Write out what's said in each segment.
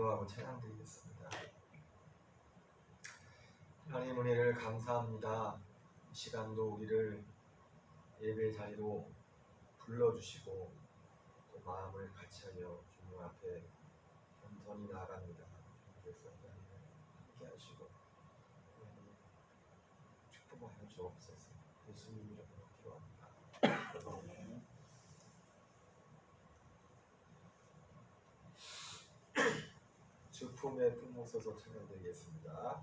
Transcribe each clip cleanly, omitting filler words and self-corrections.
기도하고 찬양드리겠습니다. 하나님 은혜를 감사합니다. 이 시간도 우리를 예배 자리로 불러주시고 또 마음을 같이하여 주님 앞에 겸손히 나아갑니다. 주님께서 함께 하시고 축복하여 주옵소서. 예수님 이름으로 기도합니다. 주품에 품어서서 찬양드리겠습니다.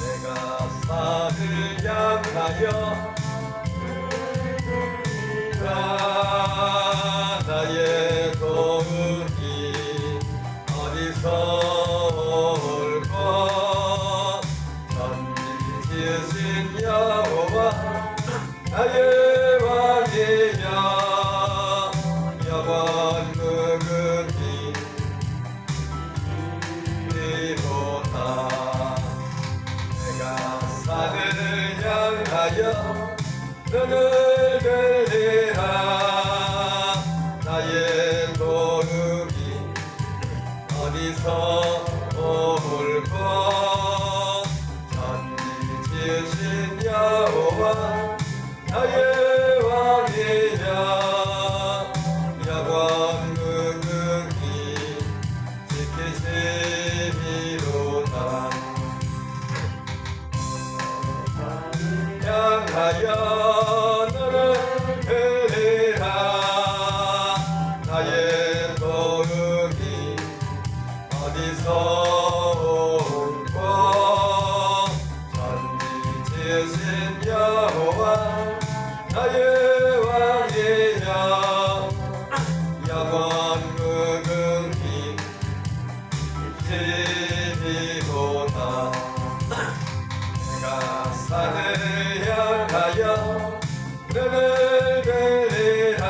내가 산을 향하여 나의 도움이 어디서 올까? 천지 지으신 여호와 나의 왕이여 영원 무궁히 이로다. 산을 향하여 눈을 들리라. 나의 도움이 어디서 올까? 천지 지으신 여호와 어디서 올꼬 천지 지으신 여호와 나의 왕이여 영원 무궁히 지리로다 내가 산을 향하여 눈을 들리라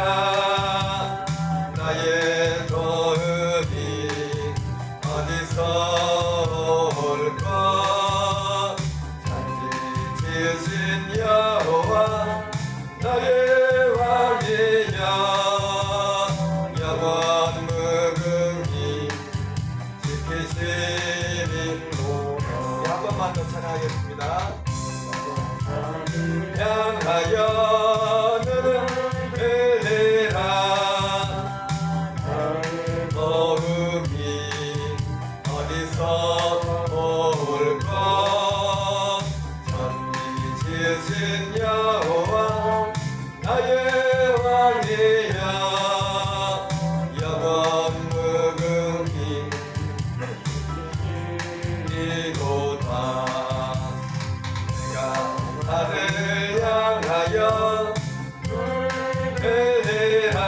나의 도움이 어디서 올꼬 천지 지으신 여호와 나의 왕이여 영원 무궁히 지키시니 한 번만 더 찬양하겠습니다. 향하여 눈을 들리라 도움이 어디서 올꼬 천지 지으신 여호와 나의 왕이여 영원 무궁히 이로다 내가 하늘 향하여 들리라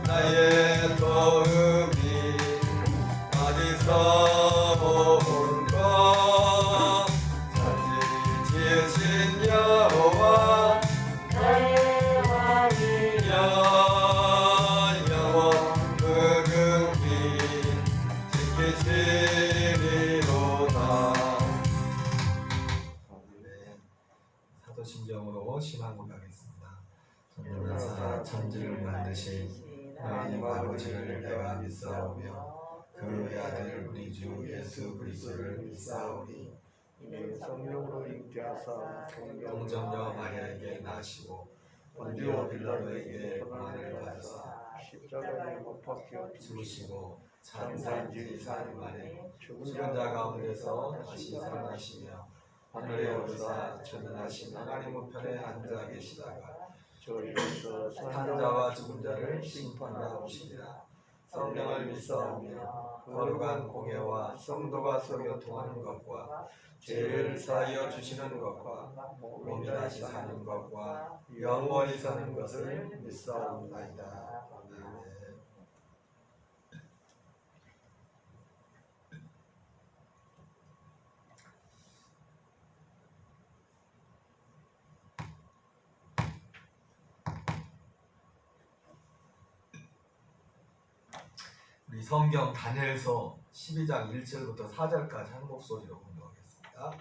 나의 도움이 어디서 올꼬 천지 지으신 여호와 나의 왕이여 영원 무궁히 지키시리로다. 사도신경으로 신앙을 가겠습니다. 전능하사 천지를 만드신 하나님 아버지를 내가 믿사오며 그 아들 우리 주 예수 그리스도를 믿사오니 이는 성령으로 잉태하사 동정녀 마리아에게 나시고 본디오 빌라도에게 고난을 받으사 십자가에 못 박혀 죽으시고 장사한지 4일 만에 죽은 자 가운데서 다시 살아나시며 하늘에 오르사 전능하신 하나님 우편에 앉아 계시다가 저리로서 산 자와 죽은 자를 심판하러 오시리라. 성령을 믿사오며 거룩한 공예와 성도가 서로 통하는 것과 죄를 사하여 주시는 것과 몸이 다시 사는 것과 영원히 사는 것을 믿사옵나이다. 아멘. 우리 성경 다니엘서 12장 1절부터 4절까지 한 목소리로 공부하겠습니다.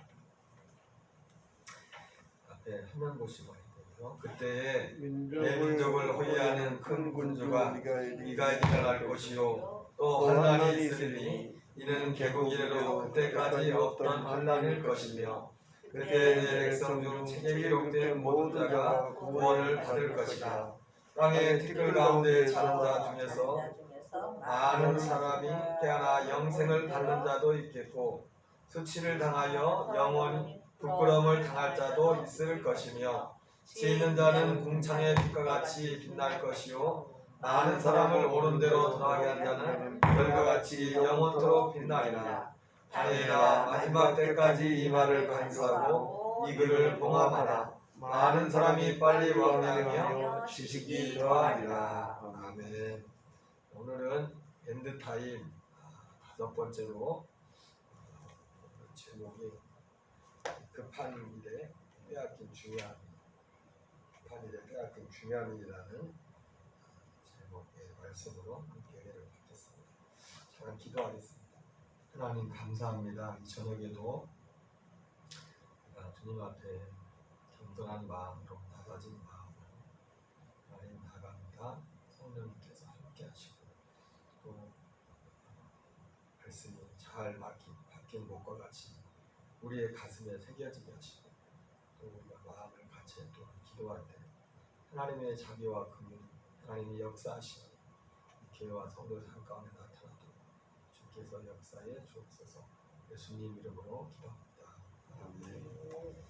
앞에 화면 보시고 있고요. 그때에 내 민족을 호위하는 큰 군주가 네가 일어날 것이요 또 환난이 있으리니 이는 개국 이래로 그때까지 없던 환난일 것이며 그때 내 백성 중 책에 기록된 모든 자가 구원을 받을 것이다. 땅의 티끌 가운데 자는 자 중에서 많은 사람이 태어나 영생을 받는 자도 있겠고 수치를 당하여 영원히 부끄러움을 당할 자도 있을 것이며 지 있는 자는 궁창의 빛과 같이 빛날 것이요 많은 사람을 옳은 대로 돌아가게 한 자는 별과 같이 영원토록 빛나리라. 다니엘아 마지막 때까지 이 말을 간수하고 이 글을 봉합하라. 많은 사람이 빨리 왕래하며 지식이 더하리라. 아멘. 오늘은 엔드타임 5번째로 제목이 급한 일에 빼앗긴 중요함, 급한 일에 빼앗긴 중요함이라는 제목의 말씀으로 함께 은혜를 받겠습니다. 잠깐 기도하겠습니다. 하나님 감사합니다. 이 저녁에도 주님 앞에 겸손한 마음으로 낮아진 마음으로 하나님 나갑니다. 성령님께서 함께 하시고 또 말씀이 잘 박힌 목과 같이 우리의 가슴에 새겨지게 하시고 또 우리가 마음을 같이 또 기도할 때 하나님의 자비와 긍휼, 하나님이 역사하시는 교회와 성도 삶 가운데 나타나도록 주께서 역사에 주옵소서. 예수님 이름으로 기도합니다. 아멘.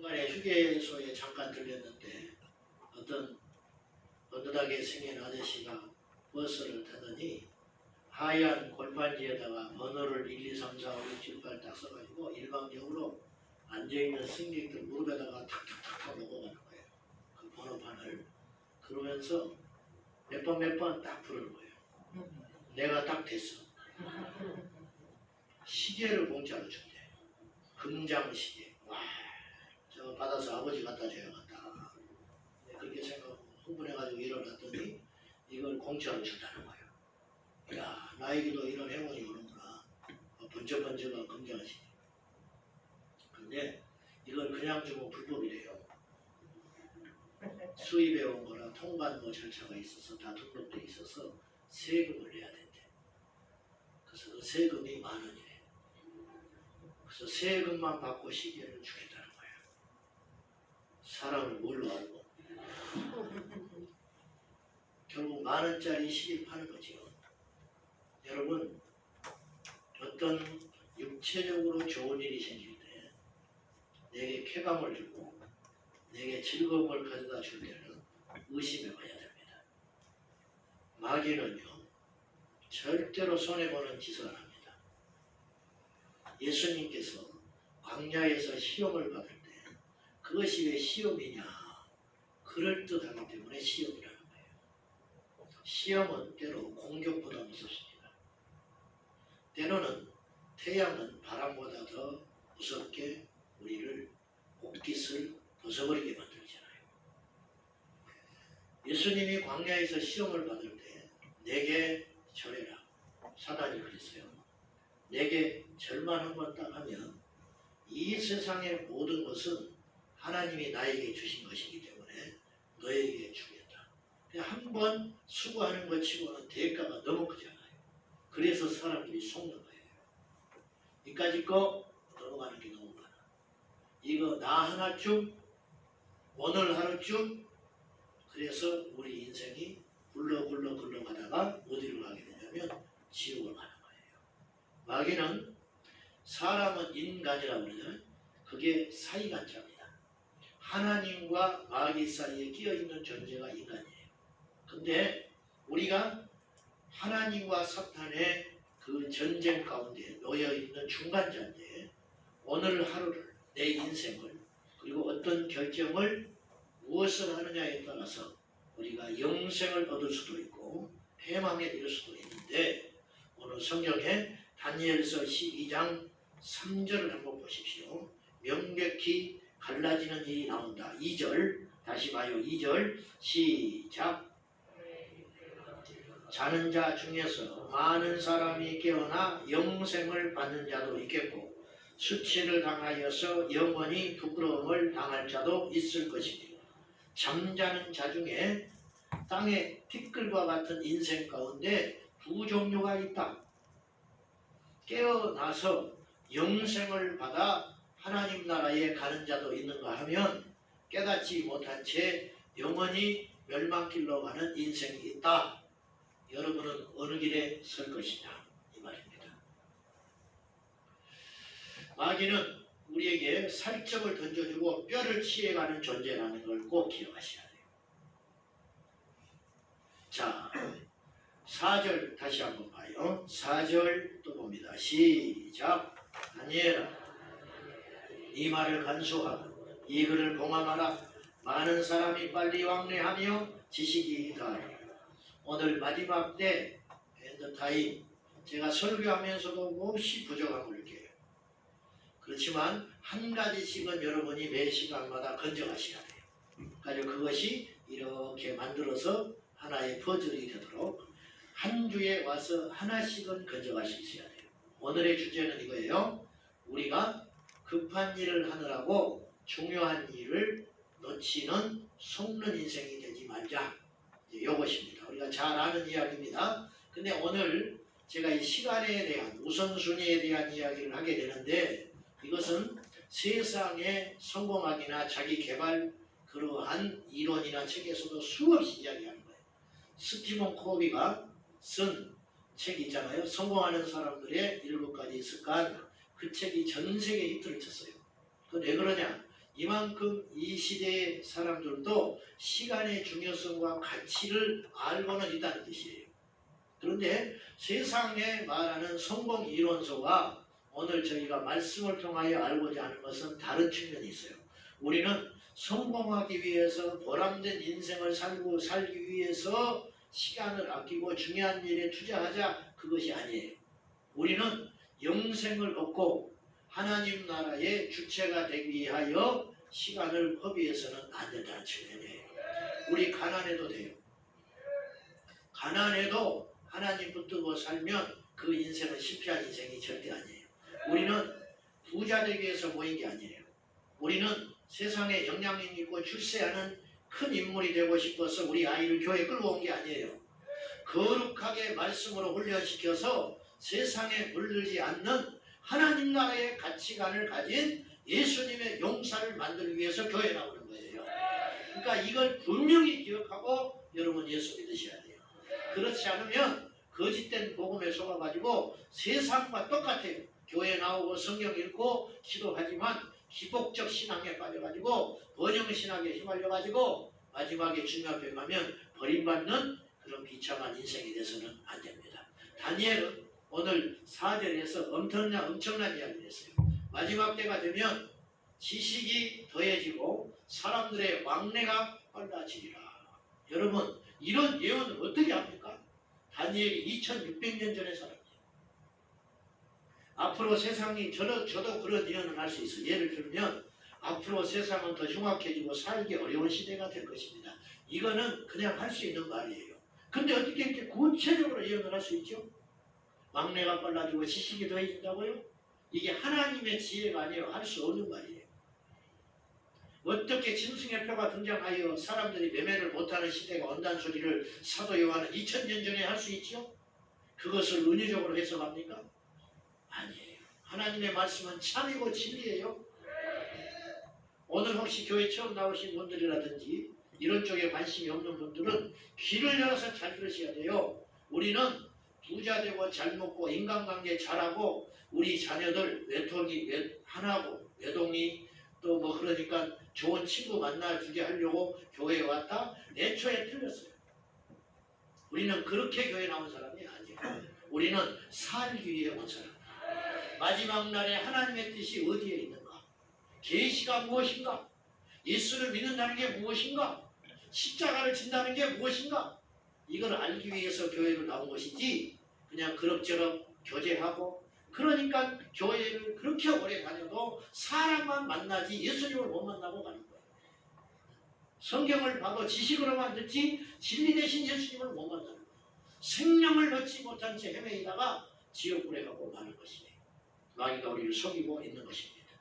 중간에 휴게소에 잠깐 들렸는데 어떤 어느하게 생긴 아저씨가 버스를 타더니 하얀 골판지에다가 번호를 1, 2, 3, 4, 5, 6, 7, 8 딱 써가지고 일방적으로 앉아있는 승객들 무릎에다가 탁탁탁탁 먹어가는 거예요. 그 번호판을. 그러면서 몇 번 딱 부르는 거예요. 내가 딱 됐어. 시계를 공짜로 준대. 금장 시계. 와, 저거 받아서 아버지 갖다 줘야겠다. 그렇게 생각하고 흥분해가지고 일어났더니 이걸 공짜로 준다는 거예요. 야, 나에게도 이런 행운이 오는구나. 번쩍번쩍한 금장 시계. 근데 이걸 그냥 주면 불법이래요. 수입해 온 거라 통관뭐 절차가 있어서 다 등록돼 있어서 세금을 내야 된대. 그래서 그 세금이 10,000원이래. 그래서 세금만 받고 시계를 주겠다는 거예요. 사람을 뭘로 알고? 결국 10,000원짜리 시계를 파는 거죠. 여러분, 어떤 육체적으로 좋은 일이 생길 때 내게 쾌감을 주고 내게 즐거움을 가져다 줄 때는 의심해 봐야 됩니다. 마귀는요, 절대로 손해보는 짓을 안 합니다. 예수님께서 광야에서 시험을 받을 때 그것이 왜 시험이냐? 그럴듯하기 때문에 시험이라는 거예요. 시험은 때로 공격보다 무섭습니다. 때로는 태양은 바람보다 더 무섭게 우리를 옷깃을 벗어버리게 만들잖아요. 예수님이 광야에서 시험을 받을 때 내게 절해라. 사단이 그랬어요. 내게 절만 한번 딱 하면 이 세상의 모든 것은 하나님이 나에게 주신 것이기 때문에 너에게 주겠다. 한 번 수고하는 것 치고는 대가가 너무 크잖아요. 그래서 사람들이 속는 거예요. 이까짓 거 넘어가는 게 너무 많아. 이거 나 하나쯤 오늘 하루쯤. 그래서 우리 인생이 굴러가다가 어디로 가게 되냐면 지옥을 가는 거예요. 마귀는 사람은 인간이라고 그러잖아요. 그게 사이간자입니다. 하나님과 마귀 사이에 끼어있는 존재가 인간이에요. 근데 우리가 하나님과 사탄의 그 전쟁 가운데 놓여있는 중간자인데 오늘 하루를, 내 인생을, 그리고 어떤 결정을 무엇을 하느냐에 따라서 우리가 영생을 얻을 수도 있고 패망에 이를 수도 있는데 오늘 성경에 다니엘서 12장 3절을 한번 보십시오. 명백히 갈라지는 일이 나온다. 2절 다시 봐요. 2절 시작. 자는 자 중에서 많은 사람이 깨어나 영생을 받는 자도 있겠고 수치를 당하여서 영원히 부끄러움을 당할 자도 있을 것이니 잠자는 자 중에 땅의 티끌과 같은 인생 가운데 두 종류가 있다. 깨어나서 영생을 받아 하나님 나라에 가는 자도 있는가 하면 깨닫지 못한 채 영원히 멸망길로 가는 인생이 있다. 여러분은 어느 길에 설 것이냐 이 말입니다. 마귀는 우리에게 살점을 던져주고 뼈를 치해가는 존재라는 걸 꼭 기억하셔야 돼요. 자, 4절 다시 한번 봐요. 4절 또 봅니다. 시작. 다니엘아, 이 말을 간수하고 이 글을 봉함하라. 많은 사람이 빨리 왕래하며 지식이 더하리라. 오늘 마지막 때 엔드타임 제가 설교하면서도 몹시 부족함을 느껴요. 그렇지만 한 가지씩은 여러분이 매 시간마다 건져가셔야 돼요. 그래서 그것이 이렇게 만들어서 하나의 퍼즐이 되도록 한 주에 와서 하나씩은 건져갈 수 있어야 돼요. 오늘의 주제는 이거예요. 우리가 급한 일을 하느라고 중요한 일을 놓치는 속는 인생이 되지 말자. 이것입니다. 우리가 잘 아는 이야기입니다. 근데 오늘 제가 이 시간에 대한 우선순위에 대한 이야기를 하게 되는데 이것은 세상에 성공학이나 자기개발 그러한 이론이나 책에서도 수없이 이야기하는 거예요. 스티븐 코비가 쓴 책이 있잖아요. 성공하는 사람들의 7가지 습관. 그 책이 전 세계 히트를 쳤어요. 그건 왜 그러냐? 이만큼 이 시대의 사람들도 시간의 중요성과 가치를 알고는 있다는 뜻이에요. 그런데 세상에 말하는 성공 이론서와 오늘 저희가 말씀을 통하여 알고자 하는 것은 다른 측면이 있어요. 우리는 성공하기 위해서 보람된 인생을 살기 위해서 시간을 아끼고 중요한 일에 투자하자, 그것이 아니에요. 우리는 영생을 얻고 하나님 나라의 주체가 되기 위하여 시간을 허비해서는 안 된다는 측면이에요. 우리 가난해도 돼요. 가난해도 하나님 붙들고 살면 그 인생은 실패한 인생이 절대 아니에요. 우리는 부자 되기 위해서 모인 게 아니에요. 우리는 세상에 영향력 있고 출세하는 큰 인물이 되고 싶어서 우리 아이를 교회에 끌고 온 게 아니에요. 거룩하게 말씀으로 훈련시켜서 세상에 물들지 않는 하나님 나라의 가치관을 가진 예수님의 용사를 만들기 위해서 교회에 나오는 거예요. 그러니까 이걸 분명히 기억하고 여러분 예수 믿으셔야 돼요. 그렇지 않으면 거짓된 복음에 속아가지고 세상과 똑같아요. 교회 나오고 성경 읽고 기도하지만 기복적 신앙에 빠져가지고 번영신앙에 휘말려가지고 마지막에 주님 앞에 가면 버림받는 그런 비참한 인생이 돼서는 안 됩니다. 다니엘은 오늘 4절에서 엄청난 이야기를 했어요. 마지막 때가 되면 지식이 더해지고 사람들의 왕래가 빨라지리라. 여러분, 이런 예언을 어떻게 합니까? 다니엘이 2600년 전에 살았죠. 앞으로 세상이 저도 그런 예언을 할 수 있어요. 예를 들면 앞으로 세상은 더 흉악해지고 살기 어려운 시대가 될 것입니다. 이거는 그냥 할 수 있는 말이에요. 근데 어떻게 이렇게 구체적으로 예언을 할 수 있죠? 막내가 빨라지고 지식이 더해진다고요? 이게 하나님의 지혜가 아니에요. 할 수 없는 말이에요. 어떻게 짐승의 표가 등장하여 사람들이 매매를 못하는 시대가 온다는 소리를 사도 요한은 2000년 전에 할 수 있죠? 그것을 은유적으로 해석합니까? 아니에요. 하나님의 말씀은 참이고 진리예요. 오늘 혹시 교회 처음 나오신 분들이라든지 이런 쪽에 관심이 없는 분들은 귀를 열어서 잘 들으셔야 돼요. 우리는 부자 되고 잘 먹고 인간관계 잘하고 우리 자녀들 외통이 하나고 외동이 또 뭐 그러니까 좋은 친구 만나주게 하려고 교회에 왔다? 애초에 틀렸어요. 우리는 그렇게 교회 나온 사람이 아니에요. 우리는 살기 위해 온 사람. 마지막 날에 하나님의 뜻이 어디에 있는가? 계시가 무엇인가? 예수를 믿는다는 게 무엇인가? 십자가를 진다는 게 무엇인가? 이걸 알기 위해서 교회를 나온 것이지 그냥 그럭저럭 교제하고 그러니까 교회를 그렇게 오래 다녀도 사람만 만나지 예수님을 못 만나고 가는 거예요. 성경을 봐도 지식으로만 듣지 진리 대신 예수님을 못 만나는 거예요. 생명을 얻지 못한 채 헤매이다가 지옥불에 가고 마는 것이에요. 마귀가 우리를 속이고 있는 것입니다.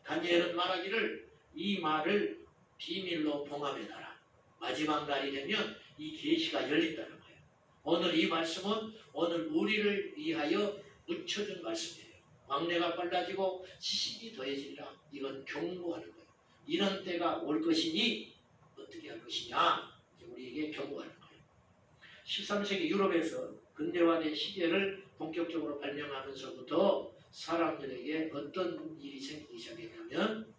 다니엘은 말하기를 이 말을 비밀로 봉함해놔라. 마지막 날이 되면 이 계시가 열린다는 거예요. 오늘 이 말씀은 오늘 우리를 위하여 묻혀준 말씀이에요. 왕래가 빨라지고 지식이 더해지리라. 이건 경고하는 거예요. 이런 때가 올 것이니 어떻게 할 것이냐. 우리에게 경고하는 거예요. 13세기 유럽에서 근대화된 시대를 본격적으로 발명하면서부터 사람들에게 어떤 일이 생기기 시작했냐면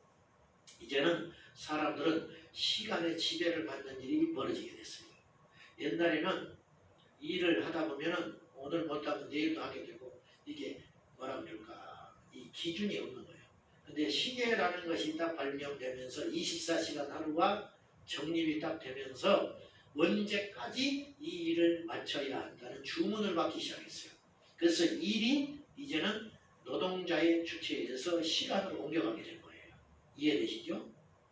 이제는 사람들은 시간의 지배를 받는 일이 벌어지게 됐어요. 옛날에는 일을 하다 보면은 오늘 못하면 내일도 하게 되고 이게 뭐라 그럴까 이 기준이 없는 거예요. 근데 시계라는 것이 딱 발명되면서 24시간 하루가 정립이 딱 되면서 언제까지 이 일을 마쳐야 한다는 주문을 받기 시작했어요. 그래서 일이 이제는 노동자의 주체에 의해서 시간으로 옮겨가게 된 거예요. 이해되시죠?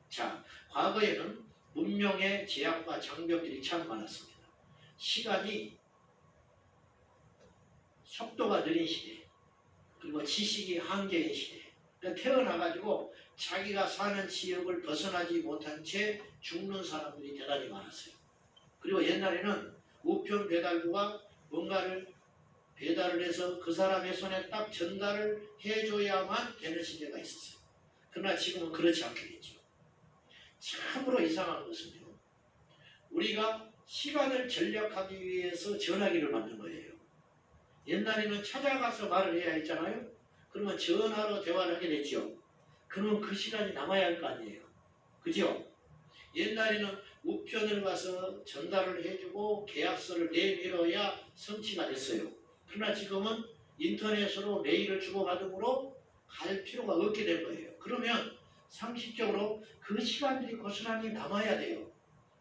자, 과거에는 문명의 제약과 장벽들이 참 많았습니다. 시간이 속도가 느린 시대, 그리고 지식이 한계인 시대. 그러니까 태어나가지고 자기가 사는 지역을 벗어나지 못한 채 죽는 사람들이 대단히 많았어요. 그리고 옛날에는 우편 배달부가 뭔가를 배달을 해서 그 사람의 손에 딱 전달을 해줘야만 되는 시대가 있었어요. 그러나 지금은 그렇지 않게 됐죠. 참으로 이상한 것은요. 우리가 시간을 전략하기 위해서 전화기를 만든 거예요. 옛날에는 찾아가서 말을 해야 했잖아요. 그러면 전화로 대화를 하게 됐죠. 그러면 그 시간이 남아야 할 거 아니에요. 그죠? 옛날에는 우편을 가서 전달을 해주고 계약서를 내밀어야 성취가 됐어요. 그러나 지금은 인터넷으로 메일을 주고받음으로 갈 필요가 없게 된 거예요. 그러면 상식적으로 그 시간들이 고스란히 남아야 돼요.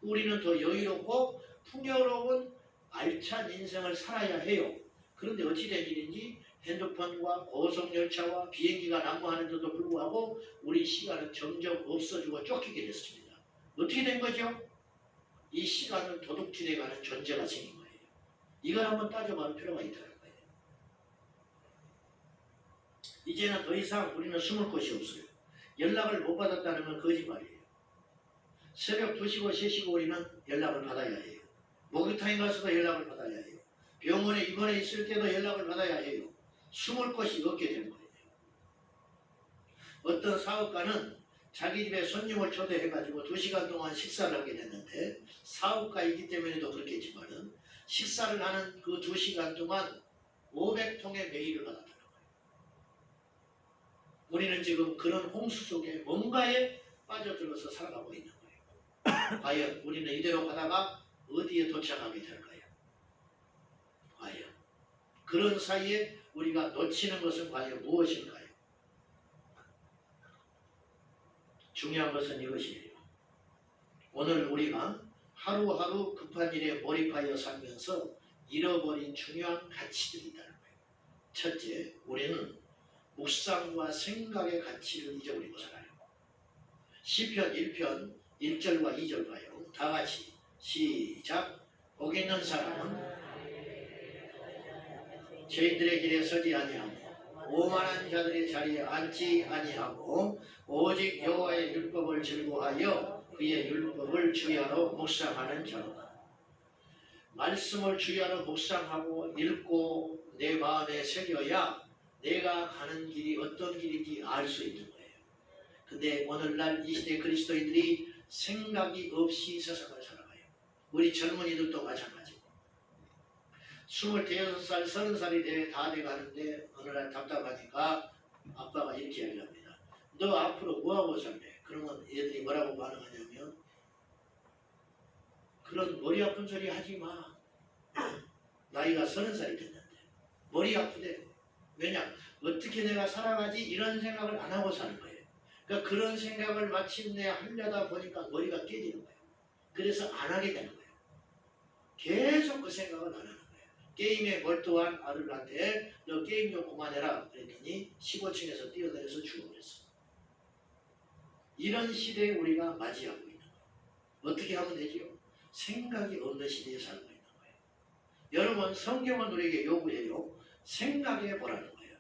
우리는 더 여유롭고 풍요로운 알찬 인생을 살아야 해요. 그런데 어찌된 일인지 핸드폰과 고속열차와 비행기가 난무하는데도 불구하고 우리 시간은 점점 없어지고 쫓기게 됐습니다. 어떻게 된 거죠? 이 시간은 도둑질해가는 존재가 생긴 거예요. 이걸 한번 따져볼 필요가 있다는 거예요. 이제는 더 이상 우리는 숨을 곳이 없어요. 연락을 못 받았다는 건 거짓말이에요. 새벽 2시고 3시고 우리는 연락을 받아야 해요. 목욕탕에 가서도 연락을 받아야 해요. 병원에 입원해 있을 때도 연락을 받아야 해요. 숨을 곳이 없게 된 거예요. 어떤 사업가는 자기 집에 손님을 초대해가지고 2시간 동안 식사를 하게 됐는데, 사업가이기 때문에도 그렇겠지만은 식사를 하는 그 2시간 동안 500통의 메일을 받았다는 거예요. 우리는 지금 그런 홍수 속에 뭔가에 빠져들어서 살아가고 있는 거예요. 과연 우리는 이대로 가다가 어디에 도착하게 될까요? 과연 그런 사이에 우리가 놓치는 것은 과연 무엇일까요? 중요한 것은 이것이에요. 오늘 우리가 하루하루 급한 일에 몰입하여 살면서 잃어버린 중요한 가치들이 있다는 거예요. 첫째, 우리는 묵상과 생각의 가치를 잊어버리고 살아요. 시편 1편 1절과 2절 봐요. 다 같이 시작. 복 있는 사람은 죄인들의 길에 서지 아니하고 오만한 자들의 자리에 앉지 아니하고 오직 여호와의 율법을 즐거워하여 그의 율법을 주야로 묵상하는 자로다. 말씀을 주야로 묵상하고 읽고 내 마음에 새겨야 내가 가는 길이 어떤 길인지 알 수 있는 거예요. 근데 오늘날 이 시대 그리스도인들이 생각이 없이 세상을 살아가요. 우리 젊은이들도 마찬가지고 25살, 30살이 다 돼가는데 어느 날 답답하니까 아빠가 이렇게 얘기합니다. 너 앞으로 뭐하고 살래? 그러면 애들이 뭐라고 반응하냐면 그런 머리 아픈 소리 하지 마. 나이가 30살이 됐는데 머리 아프대. 왜냐? 어떻게 내가 살아가지? 이런 생각을 안 하고 사는 거예요. 그러니까 그런 생각을 마침내 하려다 보니까 머리가 깨지는 거예요. 그래서 안 하게 되는 거예요. 계속 그 생각을 안 하는 거예요. 게임에 몰두한 아들한테 너 게임 좀 그만해라 그랬더니 15층에서 뛰어내려서 죽어버렸어. 이런 시대에 우리가 맞이하고 있는 거예요. 어떻게 하면 되지요? 생각이 없는 시대에 살고 있는 거예요. 여러분, 성경은 우리에게 요구해요. 생각해 보라는 거예요.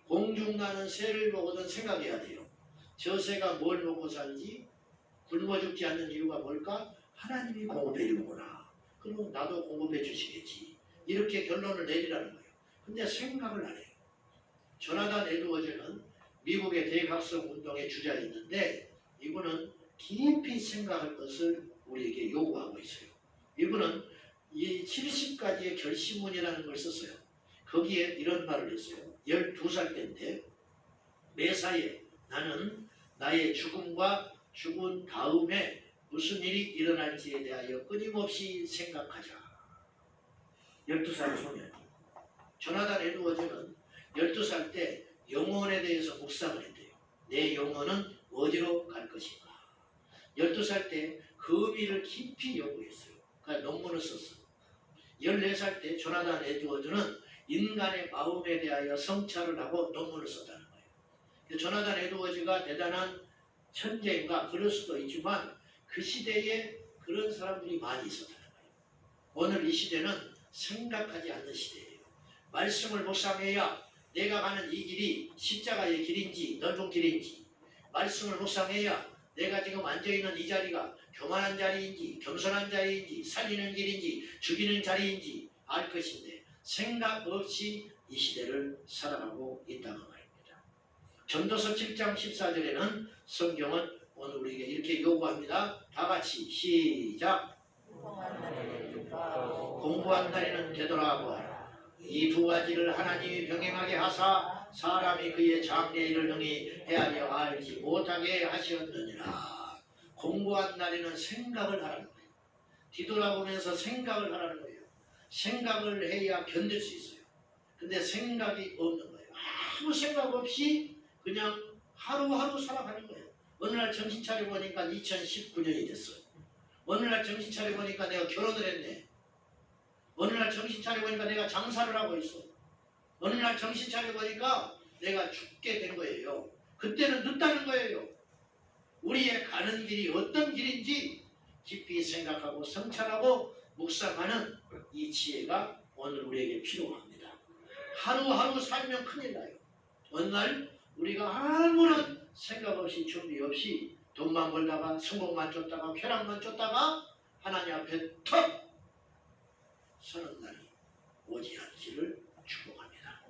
공중나는 새를 보고든 생각해야 돼요. 저 새가 뭘 먹고 살지? 굶어 죽지 않는 이유가 뭘까? 하나님이 공급해 주는구나. 그럼 나도 공급해 주시겠지. 이렇게 결론을 내리라는 거예요. 근데 생각을 안 해요. 조나단 에드워즈는 미국의 대각성 운동의 주자였는데 이분은 깊이 생각할 것을 우리에게 요구하고 있어요. 이분은 이 70가지의 결심문이라는 걸 썼어요. 거기에 이런 말을 했어요. 12살 때인데 매사에 나는 나의 죽음과 죽은 다음에 무슨 일이 일어날지에 대하여 끊임없이 생각하자. 12살 소년. 조나단 에드워즈는 12살 때 영혼에 대해서 묵상을 했대요. 내 영혼은 어디로 갈 것인가. 12살 때 그 의미를 깊이 연구했어요. 그러니까 논문을 썼어요. 14살 때 조나단 에드워즈는 인간의 마음에 대하여 성찰을 하고 논문을 썼다는 거예요. 조나단 에드워즈가 대단한 천재인가 그럴 수도 있지만 그 시대에 그런 사람들이 많이 있었다는 거예요. 오늘 이 시대는 생각하지 않는 시대예요. 말씀을 묵상해야 내가 가는 이 길이 십자가의 길인지 넓은 길인지, 말씀을 묵상해야 내가 지금 앉아있는 이 자리가 교만한 자리인지 겸손한 자리인지 살리는 길인지 죽이는 자리인지 알 것인데 생각 없이 이 시대를 살아가고 있다는 말입니다. 전도서 7장 14절에는 성경은 오늘 우리에게 이렇게 요구합니다. 다 같이 시작. 공부한 날에는 되돌아보아라. 이 두 가지를 하나님이 병행하게 하사 사람이 그의 장래일을 능히 헤아려 알지 못하게 하셨느니라. 공고한 날에는 생각을 하라는 거예요. 뒤돌아보면서 생각을 하라는 거예요. 생각을 해야 견딜 수 있어요. 근데 생각이 없는 거예요. 아무 생각 없이 그냥 하루하루 살아가는 거예요. 어느 날 정신 차려보니까 2019년이 됐어요. 어느 날 정신 차려보니까 내가 결혼을 했네. 어느 날 정신 차려보니까 내가 장사를 하고 있어. 어느 날 정신 차려보니까 내가 죽게 된 거예요. 그때는 늦다는 거예요. 우리의 가는 길이 어떤 길인지 깊이 생각하고 성찰하고 묵상하는 이 지혜가 오늘 우리에게 필요합니다. 하루하루 살면 큰일 나요. 어느 날 우리가 아무런 생각 없이 준비 없이 돈만 벌다가 성공만 쫓다가 쾌락만 쫓다가 하나님 앞에 턱 서는 날이 오지 않기를 축복합니다.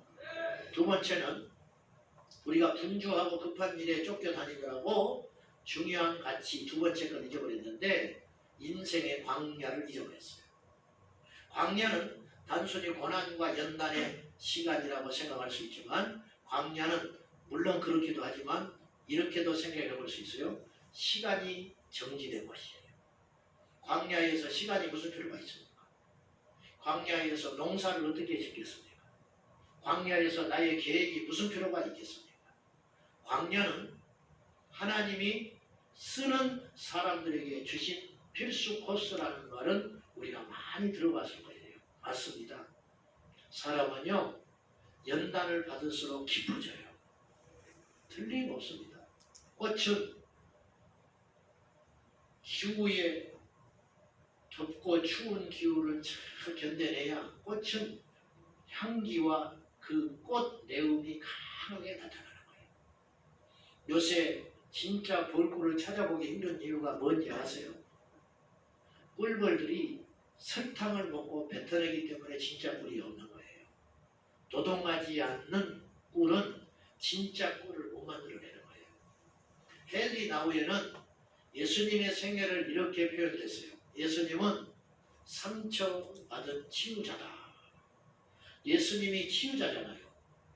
두 번째는 우리가 분주하고 급한 일에 쫓겨다니느라고 중요한 가치 두 번째 건 잊어버렸는데 인생의 광야를 잊어버렸어요. 광야는 단순히 고난과 연단의 시간이라고 생각할 수 있지만 광야는 물론 그렇기도 하지만 이렇게도 생각해 볼 수 있어요. 시간이 정지된 것이에요. 광야에서 시간이 무슨 필요가 있습니까? 광야에서 농사를 어떻게 짓겠습니까? 광야에서 나의 계획이 무슨 필요가 있겠습니까? 광야는 하나님이 쓰는 사람들에게 주신 필수 코스라는 말은 우리가 많이 들어봤을 거예요. 맞습니다. 사람은요 연단을 받을수록 깊어져요. 틀림없습니다. 꽃은 기후에 덥고 추운 기후를 잘 견뎌내야 꽃은 향기와 그 꽃 내음이 강하게 나타나는 거예요. 요새 진짜 볼꿀을 찾아보기 힘든 이유가 뭔지 아세요? 꿀벌들이 설탕을 먹고 뱉어내기 때문에 진짜 꿀이 없는 거예요. 도동하지 않는 꿀은 진짜 꿀을 못 만들어내는 거예요. 헨리 나우에는 예수님의 생애를 이렇게 표현했어요. 예수님은 상처받은 치유자다. 예수님이 치유자잖아요.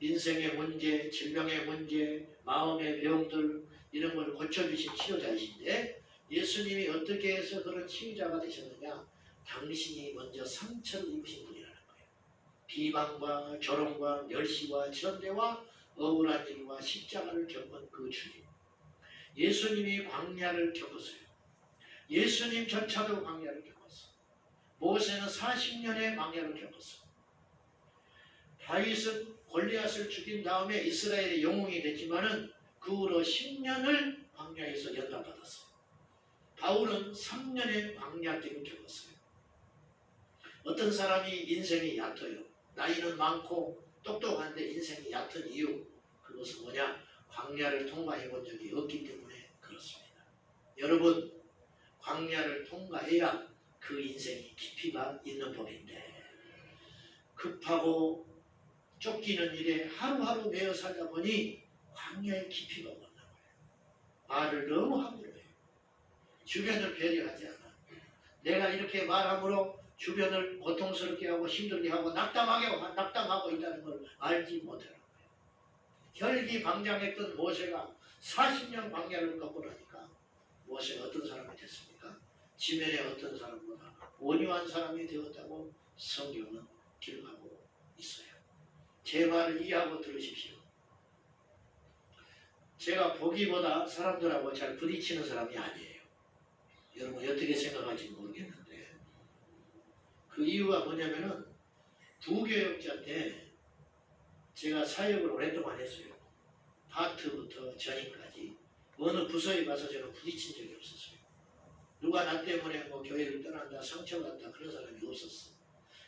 인생의 문제, 질병의 문제, 마음의 병들 이런 걸 고쳐주신 치유자이신데 예수님이 어떻게 해서 그런 치유자가 되셨느냐? 당신이 먼저 상처를 입으신 분이라는 거예요. 비방과 조롱과 멸시와 전대와 억울한 일과 십자가를 겪은 그 주님. 예수님이 광야를 겪었어요. 예수님조차도 광야를 겪었어요. 모세는 40년의 광야를 겪었어요. 다윗은 골리앗을 죽인 다음에 이스라엘의 영웅이 됐지만은 그 후로 10년을 광야에서 연단받았어요. 바울은 3년의 광야길을 겪었어요. 어떤 사람이 인생이 얕아요. 나이는 많고 똑똑한데 인생이 얕은 이유 그것은 뭐냐? 광야를 통과해 본 적이 없기 때문에 그렇습니다. 여러분 광야를 통과해야 그 인생이 깊이가 있는 법인데 급하고 쫓기는 일에 하루하루 매여 살다 보니 광야의 깊이가 없는 거예요. 말을 너무 함부로 해요. 주변을 배려하지 않아. 내가 이렇게 말함으로 주변을 고통스럽게 하고 힘들게 하고 낙담하고 있다는 걸 알지 못하는 거예요. 혈기방장했던 모세가 40년 광야를 걷고 나니까 모세가 어떤 사람이 됐습니까? 지면에 어떤 사람보다 온유한 사람이 되었다고 성경은 기록하고 있어요. 제 말을 이해하고 들으십시오. 제가 보기보다 사람들하고 잘 부딪히는 사람이 아니에요. 여러분 어떻게 생각할지 모르겠는데 그 이유가 뭐냐면은 부교역자 때 제가 사역을 오랫동안 했어요. 파트부터 전임까지 어느 부서에 가서 제가 부딪힌 적이 없었어요. 누가 나 때문에 뭐 교회를 떠난다, 상처받다 그런 사람이 없었어.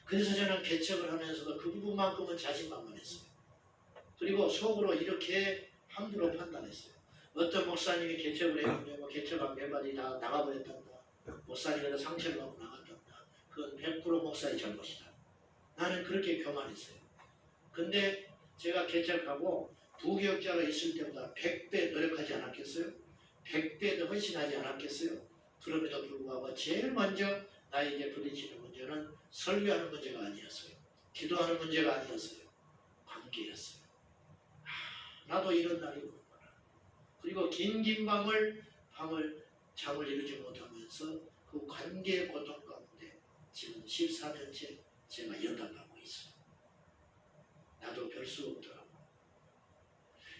그래서 저는 개척을 하면서도 그 부분만큼은 자신만만했어요. 그리고 속으로 이렇게 함부로 판단했어요. 어떤 목사님이 개척을 했는데 뭐 개척한 멤버들이 다 나가버렸단다. 목사님에다 상처를 받고 나갔단다. 그건 100% 목사의 잘못이다. 나는 그렇게 교만했어요. 근데 제가 개척하고 부교역자로 있을 때보다 100배 노력하지 않았겠어요? 100배 더 헌신하지 않았겠어요? 그럼에도 불구하고 제일 먼저 나에게 부딪히는 문제는 설교하는 문제가 아니었어요. 기도하는 문제가 아니었어요. 관계였어요. 나도 이런 날이 오는구나. 그리고 긴 밤을 잠을 이루지 못하면서 그 관계의 고통 가운데 지금 14년째 제가 연단받고 있어요. 나도 별 수 없더라고.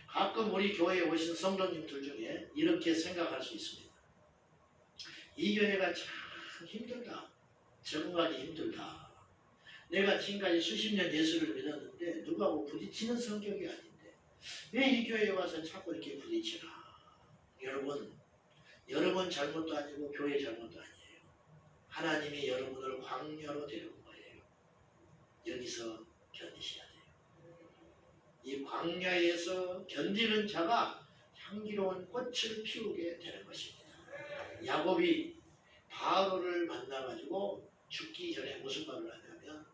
가끔 우리 교회에 오신 성도님들 중에 이렇게 생각할 수 있습니다. 이 교회가 참 힘들다. 적응하기 힘들다. 내가 지금까지 수십 년 예수를 믿었는데 누구하고 부딪히는 성격이 아닌데 왜 이 교회에 와서 자꾸 이렇게 부딪히나. 여러분 잘못도 아니고 교회 잘못도 아니에요. 하나님이 여러분을 광야로 데려온 거예요. 여기서 견디셔야 돼요. 이 광야에서 견디는 자가 향기로운 꽃을 피우게 되는 것입니다. 야곱이 바로를 만나가지고 죽기 전에 무슨 말을 하냐면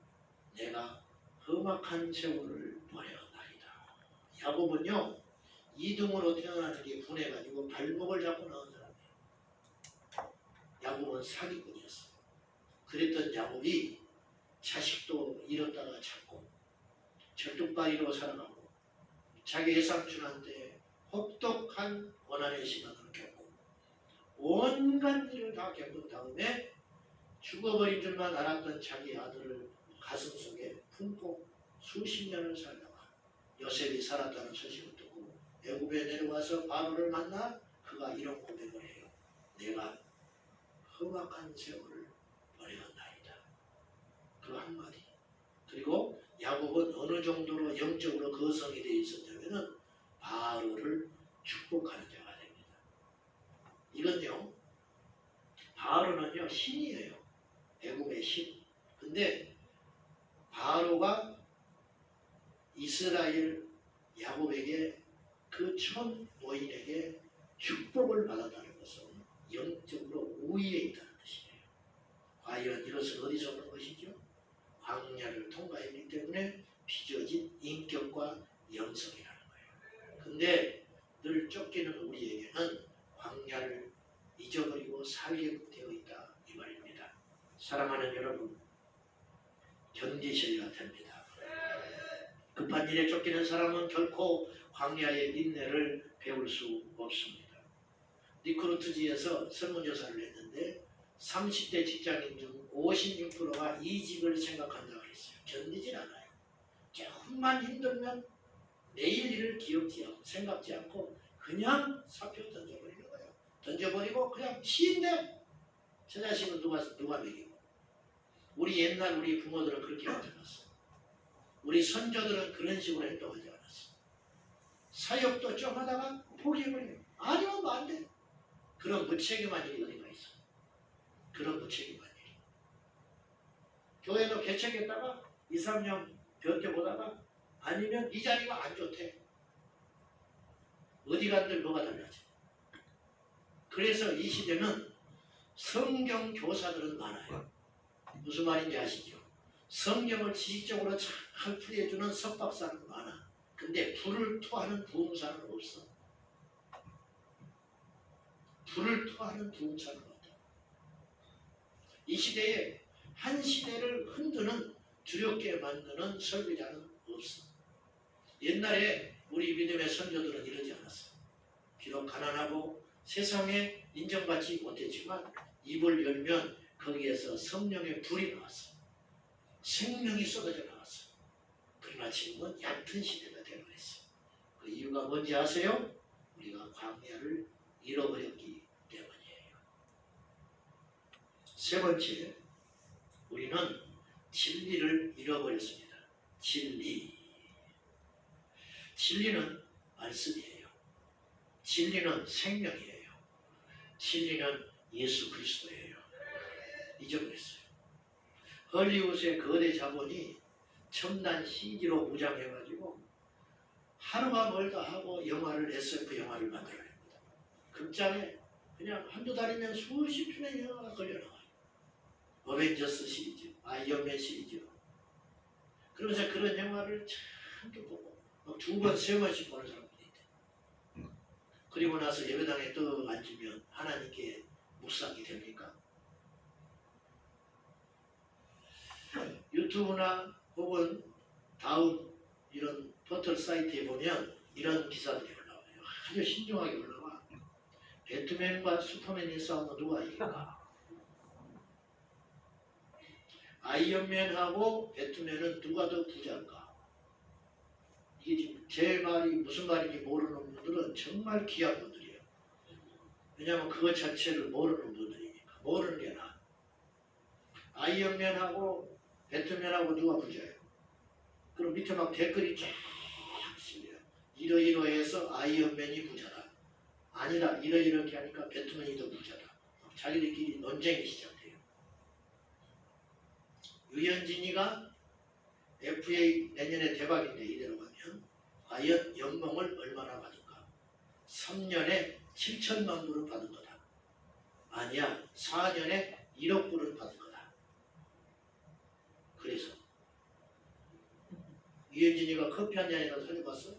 내가 험악한 세월을 보내었나이다. 야곱은요 이등으로 태어나는 게 분해가지고 발목을 잡고 나온 사람이에요. 야곱은 사기꾼이었어요. 그랬던 야곱이 자식도 잃었다가 찾고 절뚝발이로 살아가고 자기 외삼촌한테 혹독한 고난의 시간을 겪고 온갖 일을 다 겪은 다음에 죽어버린 줄만 알았던 자기 아들을 가슴속에 품고 수십 년을 살다가 요셉이 살았다는 소식을 듣고 애굽에 내려와서 바로를 만나 그가 이런 고백을 해요. 내가 험악한 세월을 보내었나이다. 그 한마디. 그리고 야곱은 어느 정도로 영적으로 거성이 되어 있었냐면은 바로를 축복하는 자가 됩니다. 이건요 바로는요 신이에요. 애굽의 신. 근데 바로가 이스라엘 야곱에게 그 첫 노인에게 축복을 받았다는 것은 영적으로 우위에 있다는 뜻이에요. 과연 이것은 어디서 오는 것이죠? 광야를 통과했기 때문에 빚어진 인격과 영성이라는 거예요. 근데 늘 쫓기는 우리에게는 광야를 잊어버리고 살게 되어 있다 이 말입니다. 사랑하는 여러분, 견디셔야 됩니다. 급한 일에 쫓기는 사람은 결코 광야의 인내를 배울 수 없습니다. 니코르트지에서 설문조사를 했는데 30대 직장인 중 56%가 이직을 생각한다고 그랬어요. 견디질 않아요. 조금만 힘들면 내일 일을 생각지 않고 그냥 사표 던져버리는 거예요. 던져버리고 그냥 시인데 저 자식은 누가 먹이고. 우리 부모들은 그렇게 하지 않았어. 우리 선조들은 그런 식으로 행동하지 않았어. 사역도 좀 하다가 포기해버리고 아니면 안 돼. 그런 무책임한 일이 어디가 있어. 그런 무책임한 일. 교회도 개척했다가 2, 3년 버텨보다가 아니면 이 자리가 안 좋대. 어디 간들 뭐가 달라져. 그래서 이 시대는 성경 교사들은 많아요. 무슨 말인지 아시죠? 성경을 지식적으로 잘 풀이해주는 석박사는 많아. 근데 불을 토하는 부흥사는 없어. 불을 토하는 부흥사는 없다. 이 시대에 한 시대를 흔드는 두렵게 만드는 설교자는 없어. 옛날에 우리 믿음의 선조들은 이러지 않았어. 비록 가난하고 세상에 인정받지 못했지만 입을 열면 거기에서 성령의 불이 나왔어. 생명이 쏟아져 나왔어. 그러나 지금은 얕은 시대가 되어버렸어. 그 이유가 뭔지 아세요? 우리가 광야를 잃어버렸기 때문이에요. 세 번째, 우리는 진리를 잃어버렸습니다. 진리는 말씀이에요. 진리는 생명이에요. 진리는 예수 그리스도예요. 잊어버렸어요. 헐리우드의 거대 자본이 첨단 CG로 무장해가지고 하루가 멀다 하고 영화를 SF 영화를 만들어냅니다. 극장에 그냥 한두 달이면 수십 편의 영화가 걸려나와요. 어벤져스 시리즈, 아이언맨 시리즈. 그러면서 그런 영화를 참도 보고 두 번, 세 번씩 보는 사람들이 있대. 그리고 나서 예배당에 떡 앉으면 하나님께 묵상이 됩니까? 유튜브나 혹은 다음 이런 포털 사이트에 보면 이런 기사들이 올라와요. 아주 신중하게 올라와. 배트맨과 슈퍼맨이 싸우면 누가 이길까? 아이언맨하고 배트맨은 누가 더 부자일까? 이게 지금 제 말이 무슨 말인지 모르는 분들은 정말 귀한 분들이에요. 왜냐하면 그것 자체를 모르는 분들이니까. 모르는 게 나아. 아이언맨하고 배트맨하고 누가 부자예요? 그럼 밑에 막 댓글이 쫙 실려요. 이러이러해서 아이언맨이 부자다. 아니다. 이렇게 하니까 배트맨이 더 부자다. 자기들끼리 논쟁이 시작돼요. 유현진이가 FA 내년에 대박인데 이대로 가면 과연 연봉을 얼마나 받을까? 3년에 7천만 불을 받은 거다. 아니야. 4년에 1억 불을 받을 거다. 그래서 유현진이가 커피 한 잔이라도 사줘봤어?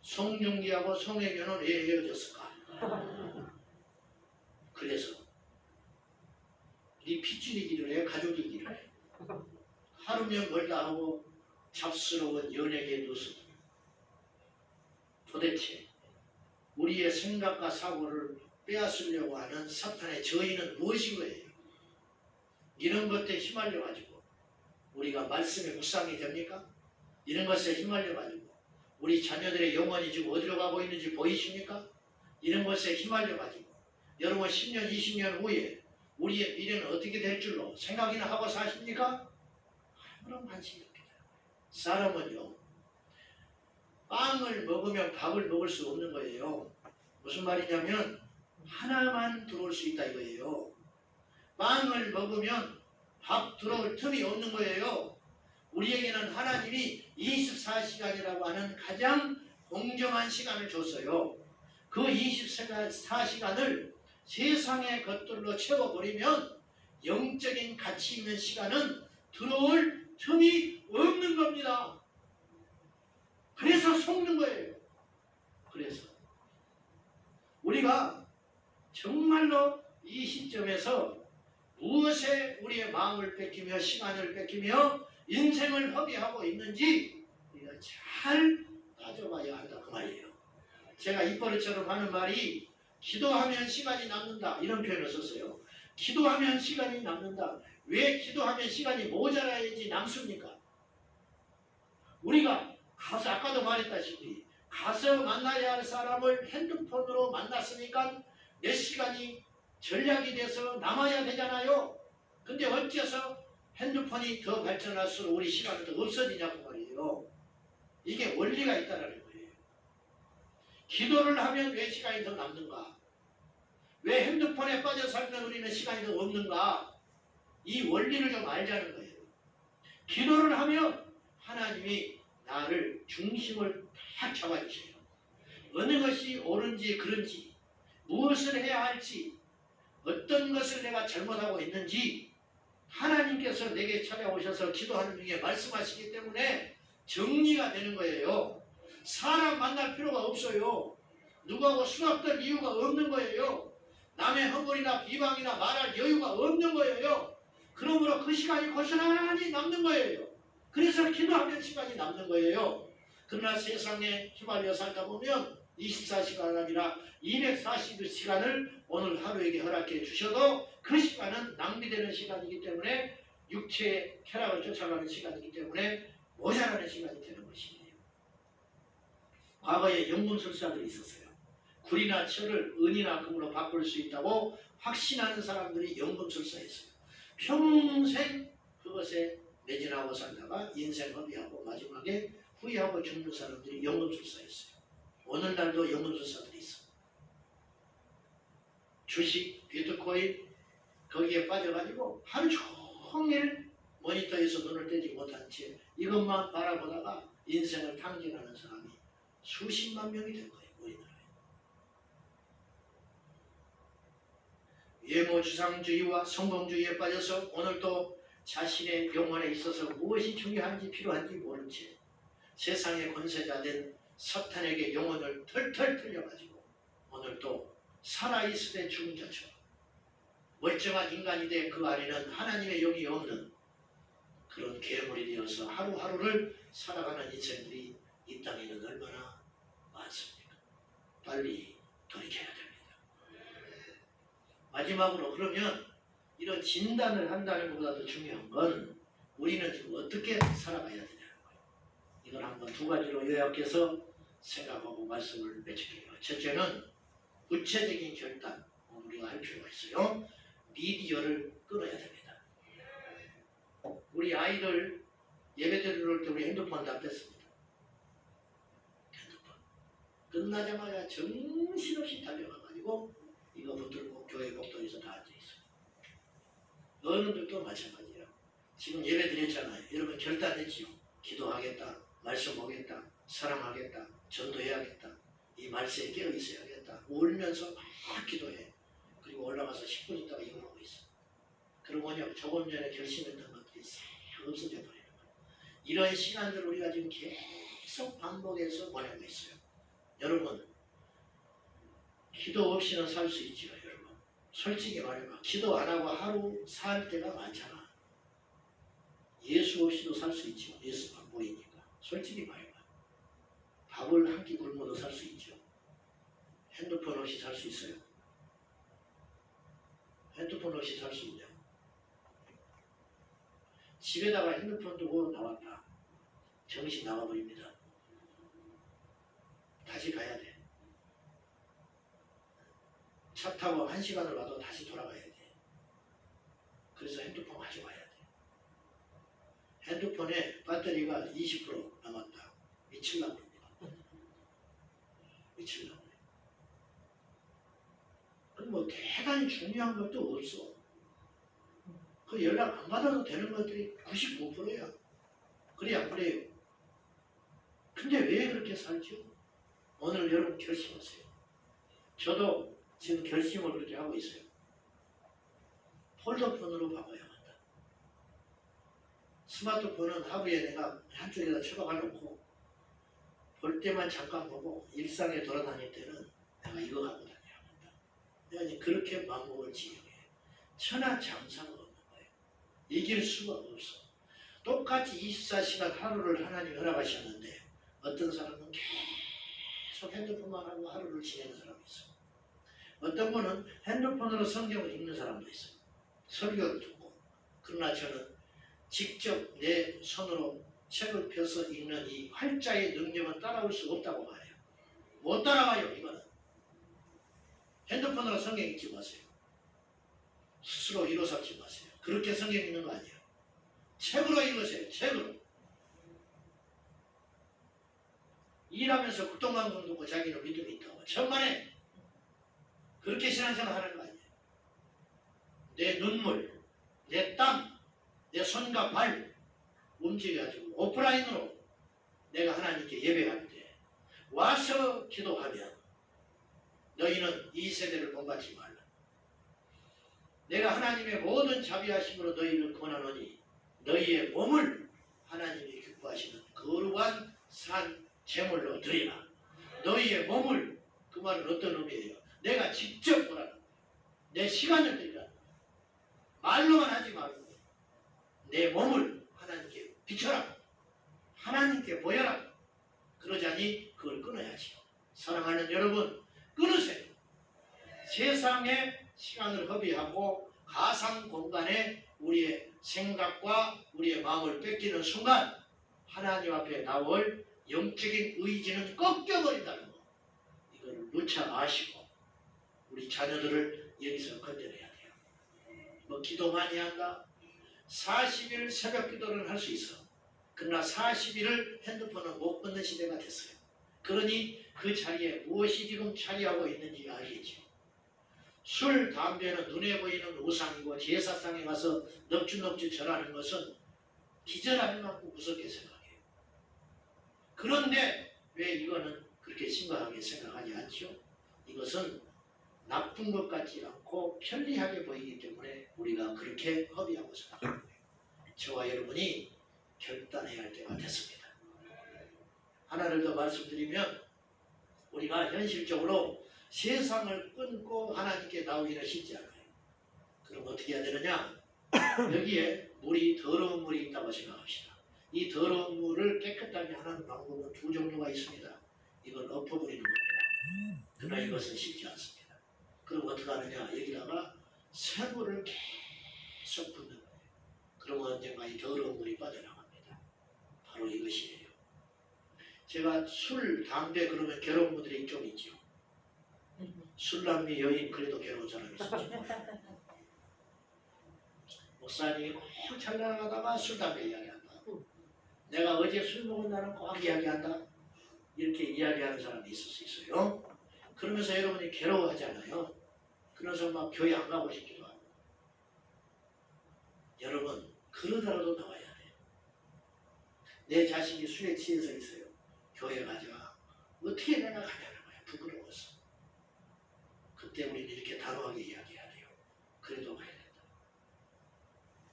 송중기하고 송혜교는 왜 헤어졌을까? 그래서 네 핏줄이기를 해, 가족이기를 해. 하루면 멀다 하고 잡스러운 연예계 누수. 도대체 우리의 생각과 사고를 빼앗으려고 하는 사탄의 저희는 무엇인 거예요? 이런 것에 휘말려가지고 우리가 말씀의 묵상이 됩니까? 이런 것에 휘말려가지고 우리 자녀들의 영혼이 지금 어디로 가고 있는지 보이십니까? 이런 것에 휘말려가지고 여러분 10년, 20년 후에 우리의 미래는 어떻게 될 줄로 생각이나 하고 사십니까? 아무런 관심이 없겠다. 사람은요, 빵을 먹으면 밥을 먹을 수 없는 거예요. 무슨 말이냐면 하나만 들어올 수 있다 이거예요. 빵을 먹으면 밥 들어올 틈이 없는 거예요. 우리에게는 하나님이 24시간이라고 하는 가장 공정한 시간을 줬어요. 그 24시간을 세상의 것들로 채워버리면 영적인 가치 있는 시간은 들어올 틈이 없는 겁니다. 그래서 속는 거예요. 그래서 우리가 정말로 이 시점에서 무엇에 우리의 마음을 뺏기며 시간을 뺏기며 인생을 허비하고 있는지 우리가 잘 따져봐야 한다 그 말이에요. 제가 입버릇처럼 하는 말이 기도하면 시간이 남는다 이런 표현을 썼어요. 기도하면 시간이 남는다. 왜 기도하면 시간이 모자라야지 남습니까? 우리가 가서 아까도 말했다시피 가서 만나야 할 사람을 핸드폰으로 만났으니까 몇 시간이 전략이 돼서 남아야 되잖아요. 근데 어째서 핸드폰이 더 발전할수록 우리 시간이 더 없어지냐고 말이에요. 이게 원리가 있다는 거예요. 기도를 하면 왜 시간이 더 남는가? 왜 핸드폰에 빠져 살면 우리는 시간이 더 없는가? 이 원리를 좀 알자는 거예요. 기도를 하면 하나님이 나를 중심을 딱 잡아주세요. 어느 것이 옳은지 그른지 무엇을 해야 할지 어떤 것을 내가 잘못하고 있는지 하나님께서 내게 찾아오셔서 기도하는 중에 말씀하시기 때문에 정리가 되는 거예요. 사람 만날 필요가 없어요. 누구하고 수납될 이유가 없는 거예요. 남의 허물이나 비방이나 말할 여유가 없는 거예요. 그러므로 그 시간이 고스란히 남는 거예요. 그래서 기도하면 시간이 남는 거예요. 그러나 세상에 휘말려 살다 보면 24시간 아니라 240시간을 오늘 하루에게 허락해 주셔도 그 시간은 낭비되는 시간이기 때문에 육체의 쾌락을 쫓아가는 시간이기 때문에 모자라는 시간이 되는 것이에요. 과거에 연금술사들이 있었어요. 굴이나 철을 은이나 금으로 바꿀 수 있다고 확신하는 사람들이 연금술사였어요. 평생 그것에 매진하고 살다가 인생 허비하고 마지막에 후회하고 죽는 사람들이 연금술사였어요. 오늘날도 연금술사들이 있어. 주식, 비트코인 거기에 빠져가지고 하루 종일 모니터에서 눈을 떼지 못한 채 이것만 바라보다가 인생을 탕진하는 사람이 수십만 명이 된 거예요. 우리나라에. 외모주상주의와 성공주의에 빠져서 오늘도 자신의 영혼에 있어서 무엇이 중요한지 필요한지 모른 채 세상의 권세자 된 사탄에게 영혼을 털털 틀려가지고 오늘도 살아있을 때 죽은 자처럼 멀쩡한 인간이 돼 그 안에는 하나님의 영이 없는 그런 괴물이 되어서 하루하루를 살아가는 인생들이 이 땅에는 얼마나 많습니까? 빨리 돌이켜야 됩니다. 마지막으로 그러면 이런 진단을 한다는 것보다도 중요한 건 우리는 지금 어떻게 살아가야 되냐는 거예요. 이걸 한번 두 가지로 요약해서 생각하고 말씀을 맺을게요. 첫째는 구체적인 결단 우리가 할 필요가 있어요. 미디어를 끊어야 됩니다. 우리 아이들 예배 드릴 때 우리 핸드폰 다 뺐습니다. 핸드폰 끝나자마자 정신없이 달려가가지고 이거 붙들고 교회 복도에서 다 앉아있어요. 어른들도 마찬가지예요. 지금 예배 드렸잖아요. 여러분 결단했지요. 기도하겠다, 말씀 보겠다, 사랑하겠다, 전도해야겠다, 이 말씀에 깨어 있어야겠다. 울면서 막 기도해. 그리고 올라가서 10분 있다가 이거 하고 있어. 그러고요 조금 전에 결심했던 것들이 싹 없어져 버리는 거예요. 이런 시간들을 우리가 지금 계속 반복해서 보내고 있어요. 여러분 기도 없이는 살 수 있지요. 여러분 솔직히 말해봐. 기도 안 하고 하루 살 때가 많잖아. 예수 없이도 살 수 있지요. 예수 안 보이니까. 솔직히 말해봐. 밥을 한 끼 굶어도 살 수 있죠. 핸드폰 없이 살 수 있어요. 핸드폰 없이 살 수 있냐. 집에다가 핸드폰 두고 나왔다. 정신 나가버립니다. 다시 가야 돼. 차 타고 1시간을 와도 다시 돌아가야 돼. 그래서 핸드폰 가져와야 돼. 핸드폰에 배터리가 20% 남았다. 미칠라고 합니다. 미칠라고. 뭐 대단히 중요한 것도 없어. 그 연락 안 받아도 되는 것들이 99%야. 그래 안 그래요? 근데 왜 그렇게 살죠? 오늘 여러분 결심하세요. 저도 지금 결심을 그렇게 하고 있어요. 폴더폰으로 바꿔야 한다. 스마트폰은 하루에 내가 한쪽에다 처박아놓고 볼 때만 잠깐 보고 일상에 돌아다닐 때는 내가 이거 갖고 다녀야 한다. 내가 이제 그렇게 마음먹을 지경이에요. 천하장사가 없는 거예요. 이길 수가 없어. 똑같이 24시간 하루를 하나님 허락하셨는데 어떤 사람은 계속 핸드폰만 하고 하루를 지내는 사람이 있어요. 어떤 분은 핸드폰으로 성경을 읽는 사람도 있어요. 설교를 듣고. 그러나 저는 직접 내 손으로 책을 펴서 읽는 이 활자의 능력은 따라올 수 없다고 말해요. 못 따라가요. 이거는. 핸드폰으로 성경 읽지 마세요. 스스로 이로 삼지 마세요. 그렇게 성경 읽는 거 아니에요. 책으로 읽으세요. 책으로. 일하면서 국동방송 듣고 자기는 믿음이 있다고. 천만에 그렇게 신앙생활 하는 거 아니에요. 내 눈물, 내 땀, 내 손과 발 움직여가지고 오프라인으로 내가 하나님께 예배할 때 와서 기도하면 너희는 이 세대를 본받지 말라. 내가 하나님의 모든 자비하심으로 너희를 권하노니 너희의 몸을 하나님이 기뻐하시는 거룩한 산 제물로 드리라. 너희의 몸을, 그 말은 어떤 의미예요? 내가 직접 보라. 내 시간을 드리라. 말로만 하지 말고 내 몸을 하나님께 비춰라. 하나님께 보여라. 그러자니 그걸 끊어야지요. 사랑하는 여러분, 끊으세요. 세상에 시간을 허비하고 가상 공간에 우리의 생각과 우리의 마음을 뺏기는 순간 하나님 앞에 나올 영적인 의지는 꺾여버린다는 거. 이걸 누차 아시고 우리 자녀들을 여기서 건져내야 돼요. 뭐 기도 많이 한다. 40일 새벽 기도를 할 수 있어. 그러나 40일을 핸드폰을 못 끊는 시대가 됐어요. 그러니 그 자리에 무엇이 지금 차지하고 있는지 알겠죠. 술, 담배는 눈에 보이는 우상이고 제사상에 가서 넙죽넙죽 절하는 것은 기절할 만큼 무섭게 생각해요. 그런데 왜 이거는 그렇게 심각하게 생각하지 않죠? 이것은 나쁜 것 같지 않고 편리하게 보이기 때문에 우리가 그렇게 허비하고 생각합니다. 저와 여러분이 결단해야 할 때가 됐습니다. 하나를 더 말씀드리면 우리가 현실적으로 세상을 끊고 하나님께 나오기는 쉽지 않아요. 그럼 어떻게 해야 되느냐? 여기에 물이 더러운 물이 있다고 생각합시다. 이 더러운 물을 깨끗하게 하는 방법은 두 종류가 있습니다. 이건 엎어버리는 겁니다. 그러나 이것은 쉽지 않습니다. 그럼 어떻게 하느냐? 여기다가 쇠물을 계속 붓는 거예요. 그러면 언젠가 이 더러운 물이 빠져나갑니다. 바로 이것이에요. 제가 술, 담배 그러면 괴로운 분들이 좀 있죠. 술남미 여인 그래도 괴로운 사람이 있었죠. 목사님이 꼭 잘 나가다가 술, 담배 이야기한다. 내가 어제 술 먹은 날은 꼭 이야기한다. 이렇게 이야기하는 사람이 있을 수 있어요. 그러면서 여러분이 괴로워하잖아요. 그래서 막 교회 안 가고 싶기도 하고. 여러분 그러더라도 나와야 돼요. 내 자식이 술에 취해서 있어요. 교회 가자. 어떻게 내가 가냐는 거야. 부끄러워서. 그때 우리는 이렇게 단호하게 이야기해야 돼요. 그래도 가야 된다.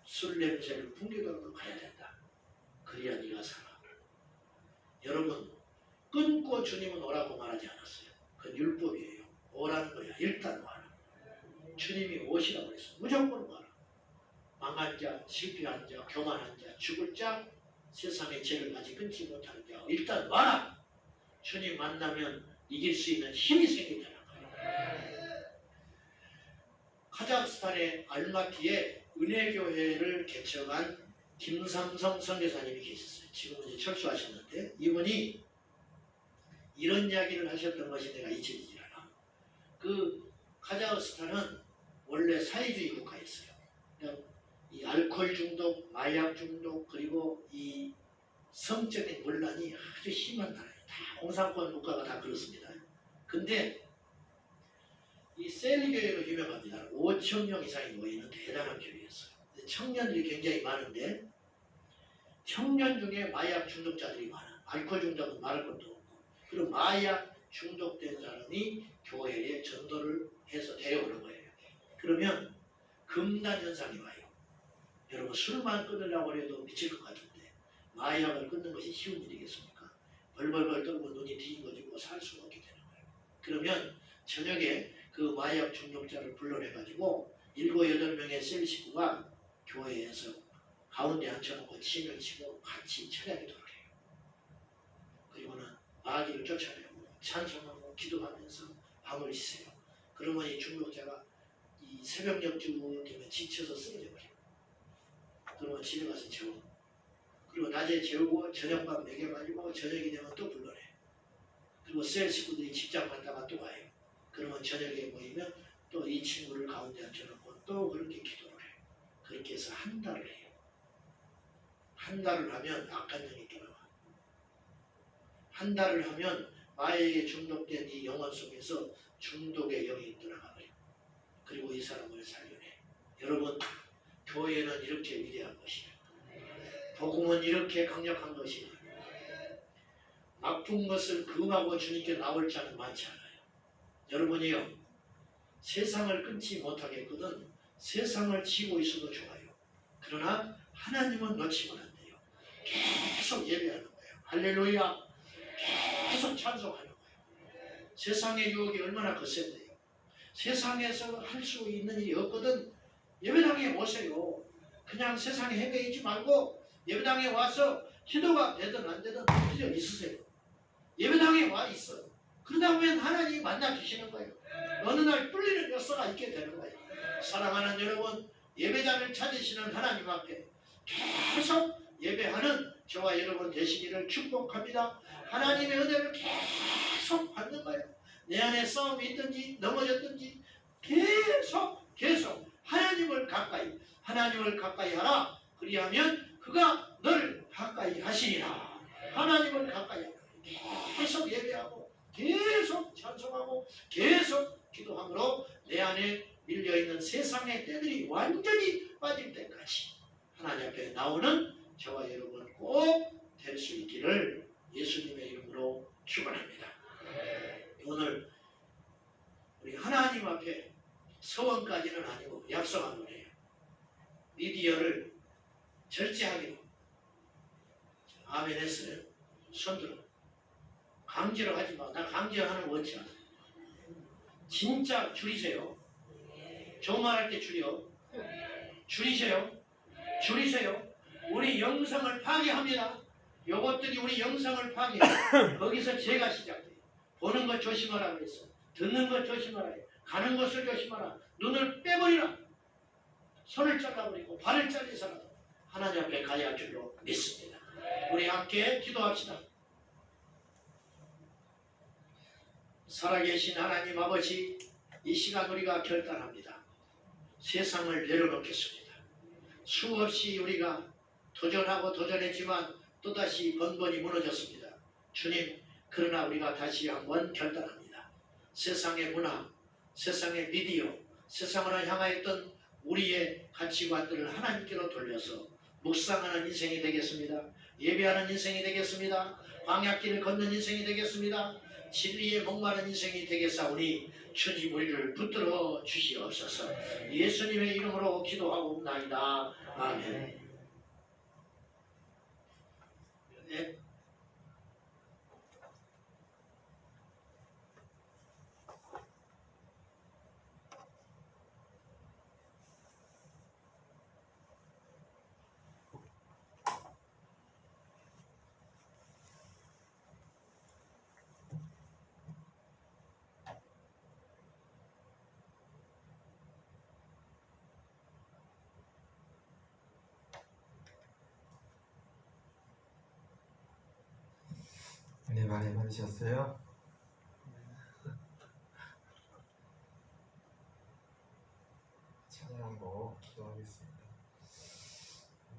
술 냄새를 풍기더라도 가야 된다. 그래야 네가 살아. 여러분 끊고 주님은 오라고 말하지 않았어요. 그건 율법이에요. 오라는 거야. 일단 와라. 주님이 오시라고 그랬어. 무조건 와라. 망한 자, 실패한 자, 교만한 자, 죽을 자, 세상의 죄를 아직 끊지 못하는 자 일단 와라. 주님 만나면 이길 수 있는 힘이 생긴다는 거예요. 카자흐스탄의 알마티에 은혜교회를 개척한 김삼성 선교사님이 계셨어요. 지금은 이제 철수하셨는데 이분이 이런 이야기를 하셨던 것이 내가 잊혀지질 않아. 그 카자흐스탄은 원래 사회주의 국가였어요. 이 알코올 중독, 마약 중독 그리고 이 성적인 논란이 아주 심한 나라예요. 다 공산권 국가가 다 그렇습니다. 근데 이 셀리 교회로 유명합니다. 5,000명 이상이 모이는 대단한 교회였어요. 청년들이 굉장히 많은데 청년 중에 마약 중독자들이 많아. 알코올 중독은 말할 것도 없고. 그리고 마약 중독된 사람이 교회에 전도를 해서 데려오는 거예요. 그러면 금단 현상이 와요. 여러분 술만 끊으려고 해도 미칠 것 같은데 마약을 끊는 것이 쉬운 일이겠습니까? 벌벌벌 떨고 눈이 뒤집어지고 살 수가 없게 되는 거예요. 그러면 저녁에 그 마약 중독자를 불러내가지고 7, 8명의 셀 식구가 교회에서 가운데 앉혀놓고 침을 치고 같이 철야기도를 해요. 그리고는 마귀를 쫓아내고 찬송하고 기도하면서 밤을 새요. 그러면 이 중독자가 이 새벽녘쯤 되면 지쳐서 쓰러져 버려요. 그러면 집에 가서 재워. 그리고 낮에 재우고 저녁밥 먹여가지고 저녁이 되면 또 불러내. 그리고 셀 식구들이 직장 갔다가 또 와요. 그러면 저녁에 모이면 또 이 친구를 가운데 앉혀놓고 또 그렇게 기도를 해요. 그렇게 해서 한 달을 해요. 한 달을 하면 악한 영이 떠나와. 한 달을 하면 마약에 중독된 이 영혼 속에서 중독의 영이 떠나가 버려요. 그리고 이 사람을 살려내. 여러분 교회는 이렇게 위대한 것이에요. 복음은 이렇게 강력한 것이에요. 나쁜 것을 금하고 주님께 나올 자는 많지 않아요. 여러분이요 세상을 끊지 못하겠거든 세상을 지고 있어도 좋아요. 그러나 하나님은 놓치면 안 돼요. 계속 예배하는 거예요. 할렐루야. 계속 찬송하는 거예요. 세상의 유혹이 얼마나 거센데요. 세상에서 할 수 있는 일이 없거든 예배당에 오세요. 그냥 세상에 헤매이지 말고 예배당에 와서 기도가 되든 안 되든 기도 있으세요. 예배당에 와 있어. 그러다 보면 하나님이 만나 주시는 거예요. 어느 날 뚫리는 역사가 있게 되는 거예요. 사랑하는 여러분, 예배자를 찾으시는 하나님 앞에 계속 예배하는 저와 여러분 되시기를 축복합니다. 하나님의 은혜를 계속 받는 거예요. 내 안에 싸움이 있든지 넘어졌든지 계속 하나님을 가까이 하라. 그리하면 그가 널 가까이 하시리라. 하나님을 가까이 하라. 계속 예배하고 계속 찬송하고 계속 기도함으로 내 안에 밀려있는 세상의 때들이 완전히 빠질 때까지 하나님 앞에 나오는 저와 여러분 꼭 될 수 있기를 예수님의 이름으로 축원합니다. 오늘 우리 하나님 앞에 서원까지는 아니고 약속한 거예요. 미디어를 절제하기로. 아멘 했어요. 손들어. 강제로 하지 마. 나 강제하는 거 원치 않아. 진짜 줄이세요. 조말할 때 줄이세요. 우리 영성을 파괴합니다. 요것들이 우리 영성을 파괴해요. 거기서 죄가 시작돼요. 보는 거 조심하라고 그랬어. 듣는 것 조심하라. 가는 것을 조심하라. 눈을 빼버리라. 손을 잘라버리고 발을 잘리서라도 하나님 앞에 가야 할 줄로 믿습니다. 우리 함께 기도합시다. 살아계신 하나님 아버지, 이 시간 우리가 결단합니다. 세상을 내려놓겠습니다. 수없이 우리가 도전하고 도전했지만 또다시 번번이 무너졌습니다. 주님, 그러나 우리가 다시 한번 결단합니다. 세상의 문화, 세상의 미디어, 세상을 향하였던 우리의 가치관들을 하나님께로 돌려서 묵상하는 인생이 되겠습니다. 예배하는 인생이 되겠습니다. 광야길을 걷는 인생이 되겠습니다. 진리에 목마른 인생이 되겠사오니 주님 우리를 붙들어 주시옵소서. 예수님의 이름으로 기도하옵나이다. 아멘. 네. 은혜 많이 받으셨어요? 찬양하고 기도하겠습니다.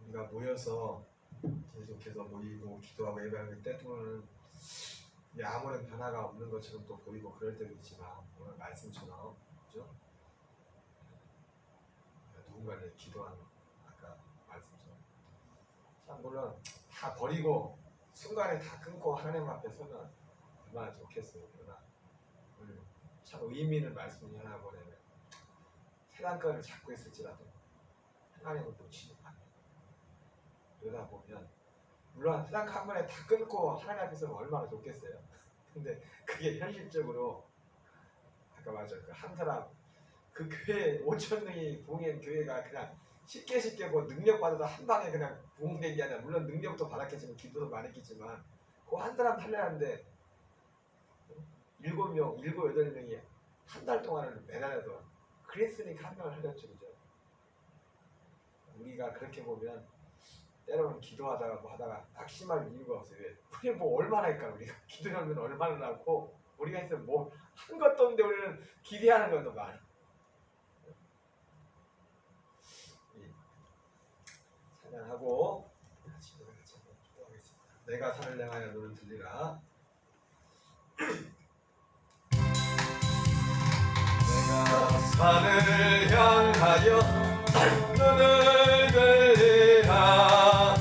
우리가 모여서 계속해서 모이고 기도하고 예배하는 때도는 아무런 변화가 없는 것처럼 또 보이고 그럴 때도 있지만 오늘 말씀처럼 그죠? 누군가를 기도하는 아까 말씀처럼 참 물론 다 버리고 순간에 다 끊고 하나님 앞에 서면 얼마나 좋겠어요. 그러나 오늘 참 의미 있는 말씀이 하나 보내면 세상 거를 잡고 있을지라도 하나님을 놓치지 않아요. 그러다 보면 물론 세상 한 번에 다 끊고 하나님 앞에 서면 얼마나 좋겠어요. 근데 그게 현실적으로 아까 말했죠. 그 한 사람 그 교회 5,000명이 부흥한 교회가 그냥 쉽게 뭐 능력 받아도 한 방에 그냥 부흥된 게 아니라 물론 능력도 받았겠지만 기도도 많이 했겠지만 그 한 사람 살려는데 7명, 7, 8명이 한 달 동안을 매달려서 그랬으니까 한 명을 살렸죠. 그죠? 우리가 그렇게 보면 때로는 기도하다가 뭐 하다가 낙심할 이유가 없어요. 왜? 우리 뭐 얼마나 할까? 우리가 기도하면 얼마나 하고 우리가 있으면 뭐 한 것도 없는데 우리는 기대하는 것도 많아. 찬양하고 같이 기도하겠습니다. 내가 산을 향하여 너를 들리라. 내가 산을 향하여 너를 들리라.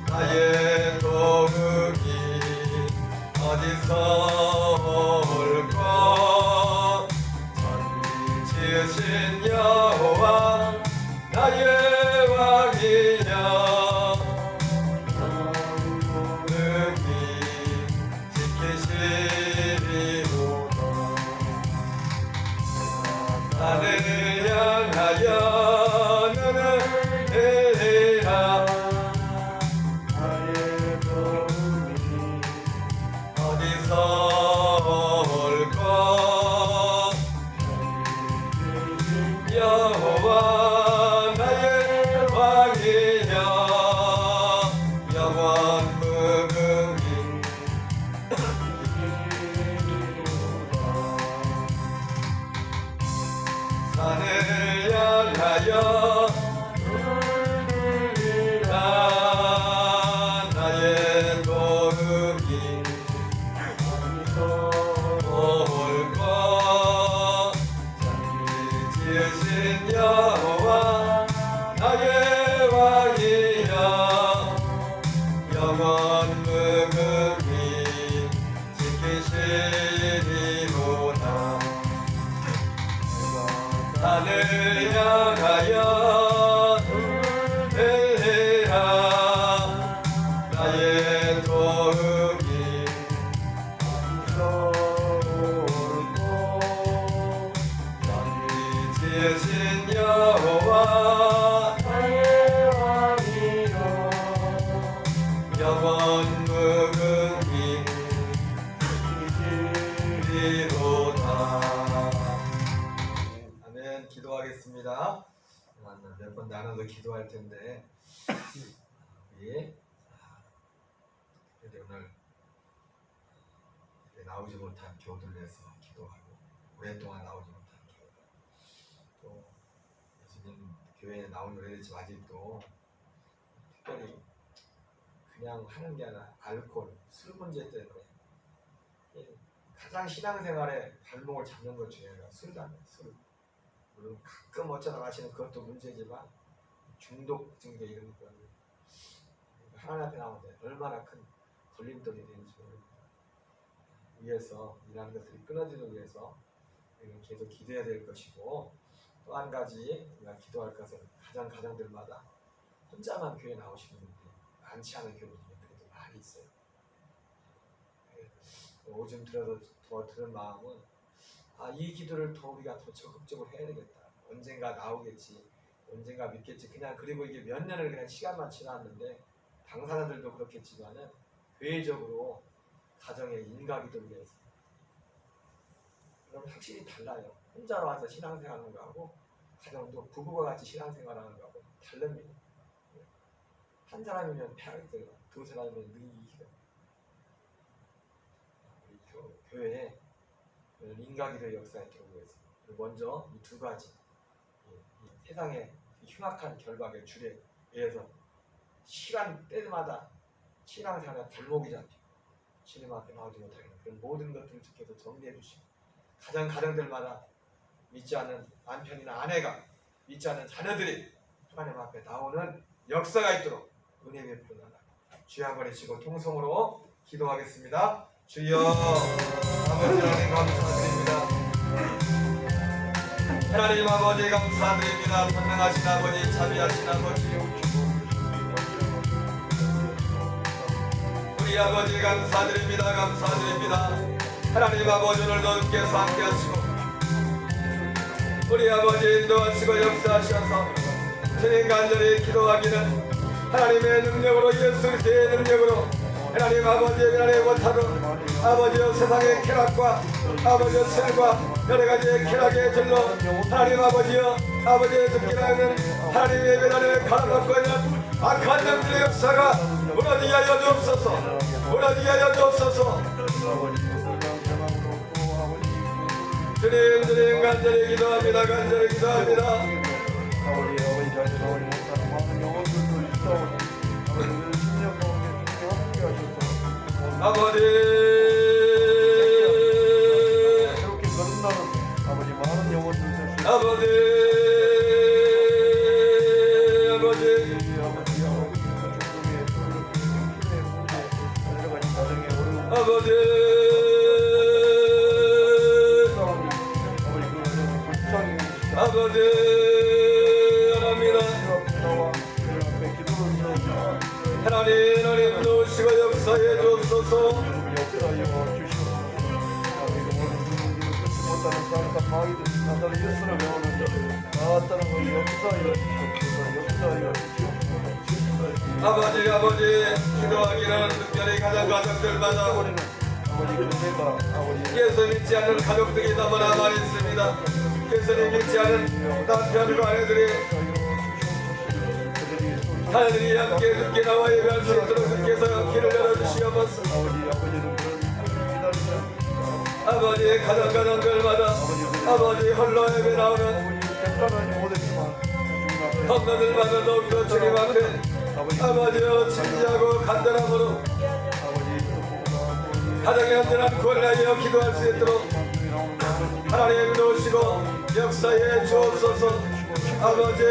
나의 도움이 어디서 올까? 천지 지으신 여호와 나의 왕이여. 능히 지키시리로다. 나를 향하여 기도할 텐데 예. 근데 오늘 나오지 못한 교우들 위해서 기도하고 오랫동안 나오지 못한 교우 또 예수님 교회에 나온 오래됐지만 아직도 특별히 그냥 하는 게 아니라 알코올, 술 문제 때문에 가장 신앙생활에 발목을 잡는 것 중에 하나가 술, 담배, 술. 물론 가끔 어쩌다 마시는 그것도 문제지만 중독 증세 이런 거 하나님 앞에 나오는데 얼마나 큰 걸림돌이 되는지 모릅니다. 위해서 일하는 것들이 끊어지기 위해서 우리는 계속 기도해야 될 것이고 또 한 가지 우리가 기도할 것은 가정들마다 혼자만 교회 나오시는 분들이 많지 않은 교우들이 그래도 많이 있어요. 요즘 더 들은 마음은 이 기도를 더 우리가 더 적극적으로 해야 되겠다. 언젠가 나오겠지. 언젠가 믿겠지. 그냥 그리고 이게 몇 년을 그냥 시간만 지났는데 당사자들도 그렇겠지만은 교회적으로 가정의 인가기도를 위해서 그럼 확실히 달라요. 혼자로 와서 신앙생활하는 거하고 가정도 부부가 같이 신앙생활하는 거하고 다릅니다. 한 사람이면 편하게 들어가, 두 사람이면 능히 이기가. 우리 교회에 인가기도 역사에 들어오고 있습니다. 먼저 이 두 가지 이 세상의 흉악한 결박의 줄에 의해서 시간 때마다 신앙생활에 발목이 잡혀 주님 앞에 나오지 못하게 그런 모든 것들을 주께서 정리해 주시고 가정들마다 믿지 않는 남편이나 아내가 믿지 않는 자녀들이 하나님 앞에 나오는 역사가 있도록 은혜 베풀어달라. 주여 한번 해주시고 통성으로 기도하겠습니다. 주여 아버지 하나님 감사드립니다. 하나님 아버지 감사드립니다. 전능하신 아버지 자비하신 아버지 우리 아버지 감사드립니다. 하나님 아버지 오늘도 함께서 함께하시고 우리 아버지 인도하시고 역사하셔서 주님 간절히 기도하기는 하나님의 능력으로 예수 그리스도의 능력으로 하나님 아버지의 변화를 못하던 아버지의 세상의 쾌락과 아버지의 sel과 여러가지의 쾌락의 절로 하나님 아버지의 듣기라는 하나님의 변화를 가로막고 있는 악한 영들의 역사가 무너지게 하여 주옵소서. 주님 간절히 기도합니다. 아버지 자녀가 우리 못하는 많은 영혼들도 있사오니 아버지 10년 가운데 주님이 함께 하셔서 아버지 새롭게 거듭나는 아버지 많은 영혼들 아버지 중동의 힘의 문제 여러 가지 가정의 어려움 아버지 싸움이 아버지 그 불쌍히 아버지 하나님 도우시고 역사해 주옵소서. 역사하여 주시옵소서. 못하는 사람과 마귀들 나사를 예수를 배우는 나왔다는 걸 역사하여 주시옵소서. 아버지 기도하기는 특별히 가정들마다 아버지 교회가 아버지 예수 믿지 않는 가족들이 너무나 많이 있습니다. 예수님 믿지 않는 남편과 아내들이 하나님이 함께 듣게 나와 예배할 수 있도록 주께서 길을 열어주시옵소서. 아버지 가정들마다 아버지 홀로 예배 나오는 성도들마다 더욱더 주님 앞에 아버지여 진지하고 간절함으로 가정의 온전한 구원하여 기도할 수 있도록 하나님 도우시고 역사해 주옵소서. 아버지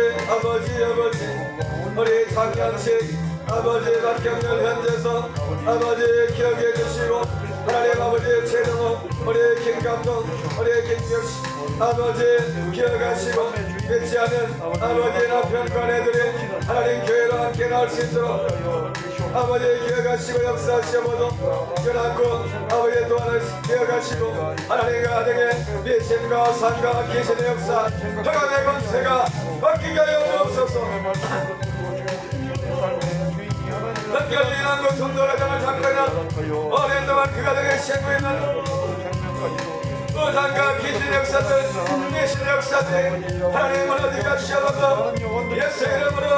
우리 작년식 아버지 박경렬 현재서 아버지 기억해 주시고 하나님 아버지 최정호 우리 김감독 우리 김경씨 아버지 기억하시고 믿지 않은 아버지 남편과 아내들이 하나님 교회로 함께 나올 수 있도록 아버지 기억하시고 역사하시어보도 연합군 아버지 또 하나 기억하시고 하나님의 가정에 미신과 산과 귀신의 역사 평안의 권세가 바뀌게 하여 주옵소서. 특별히 인한 고통도 가정을 잡거나 오랜 동안 그 가정에 쉬고 있는 의상과 귀신 역사들 미신 역사들 하나님 무너지게 하시어보도 예수 이름으로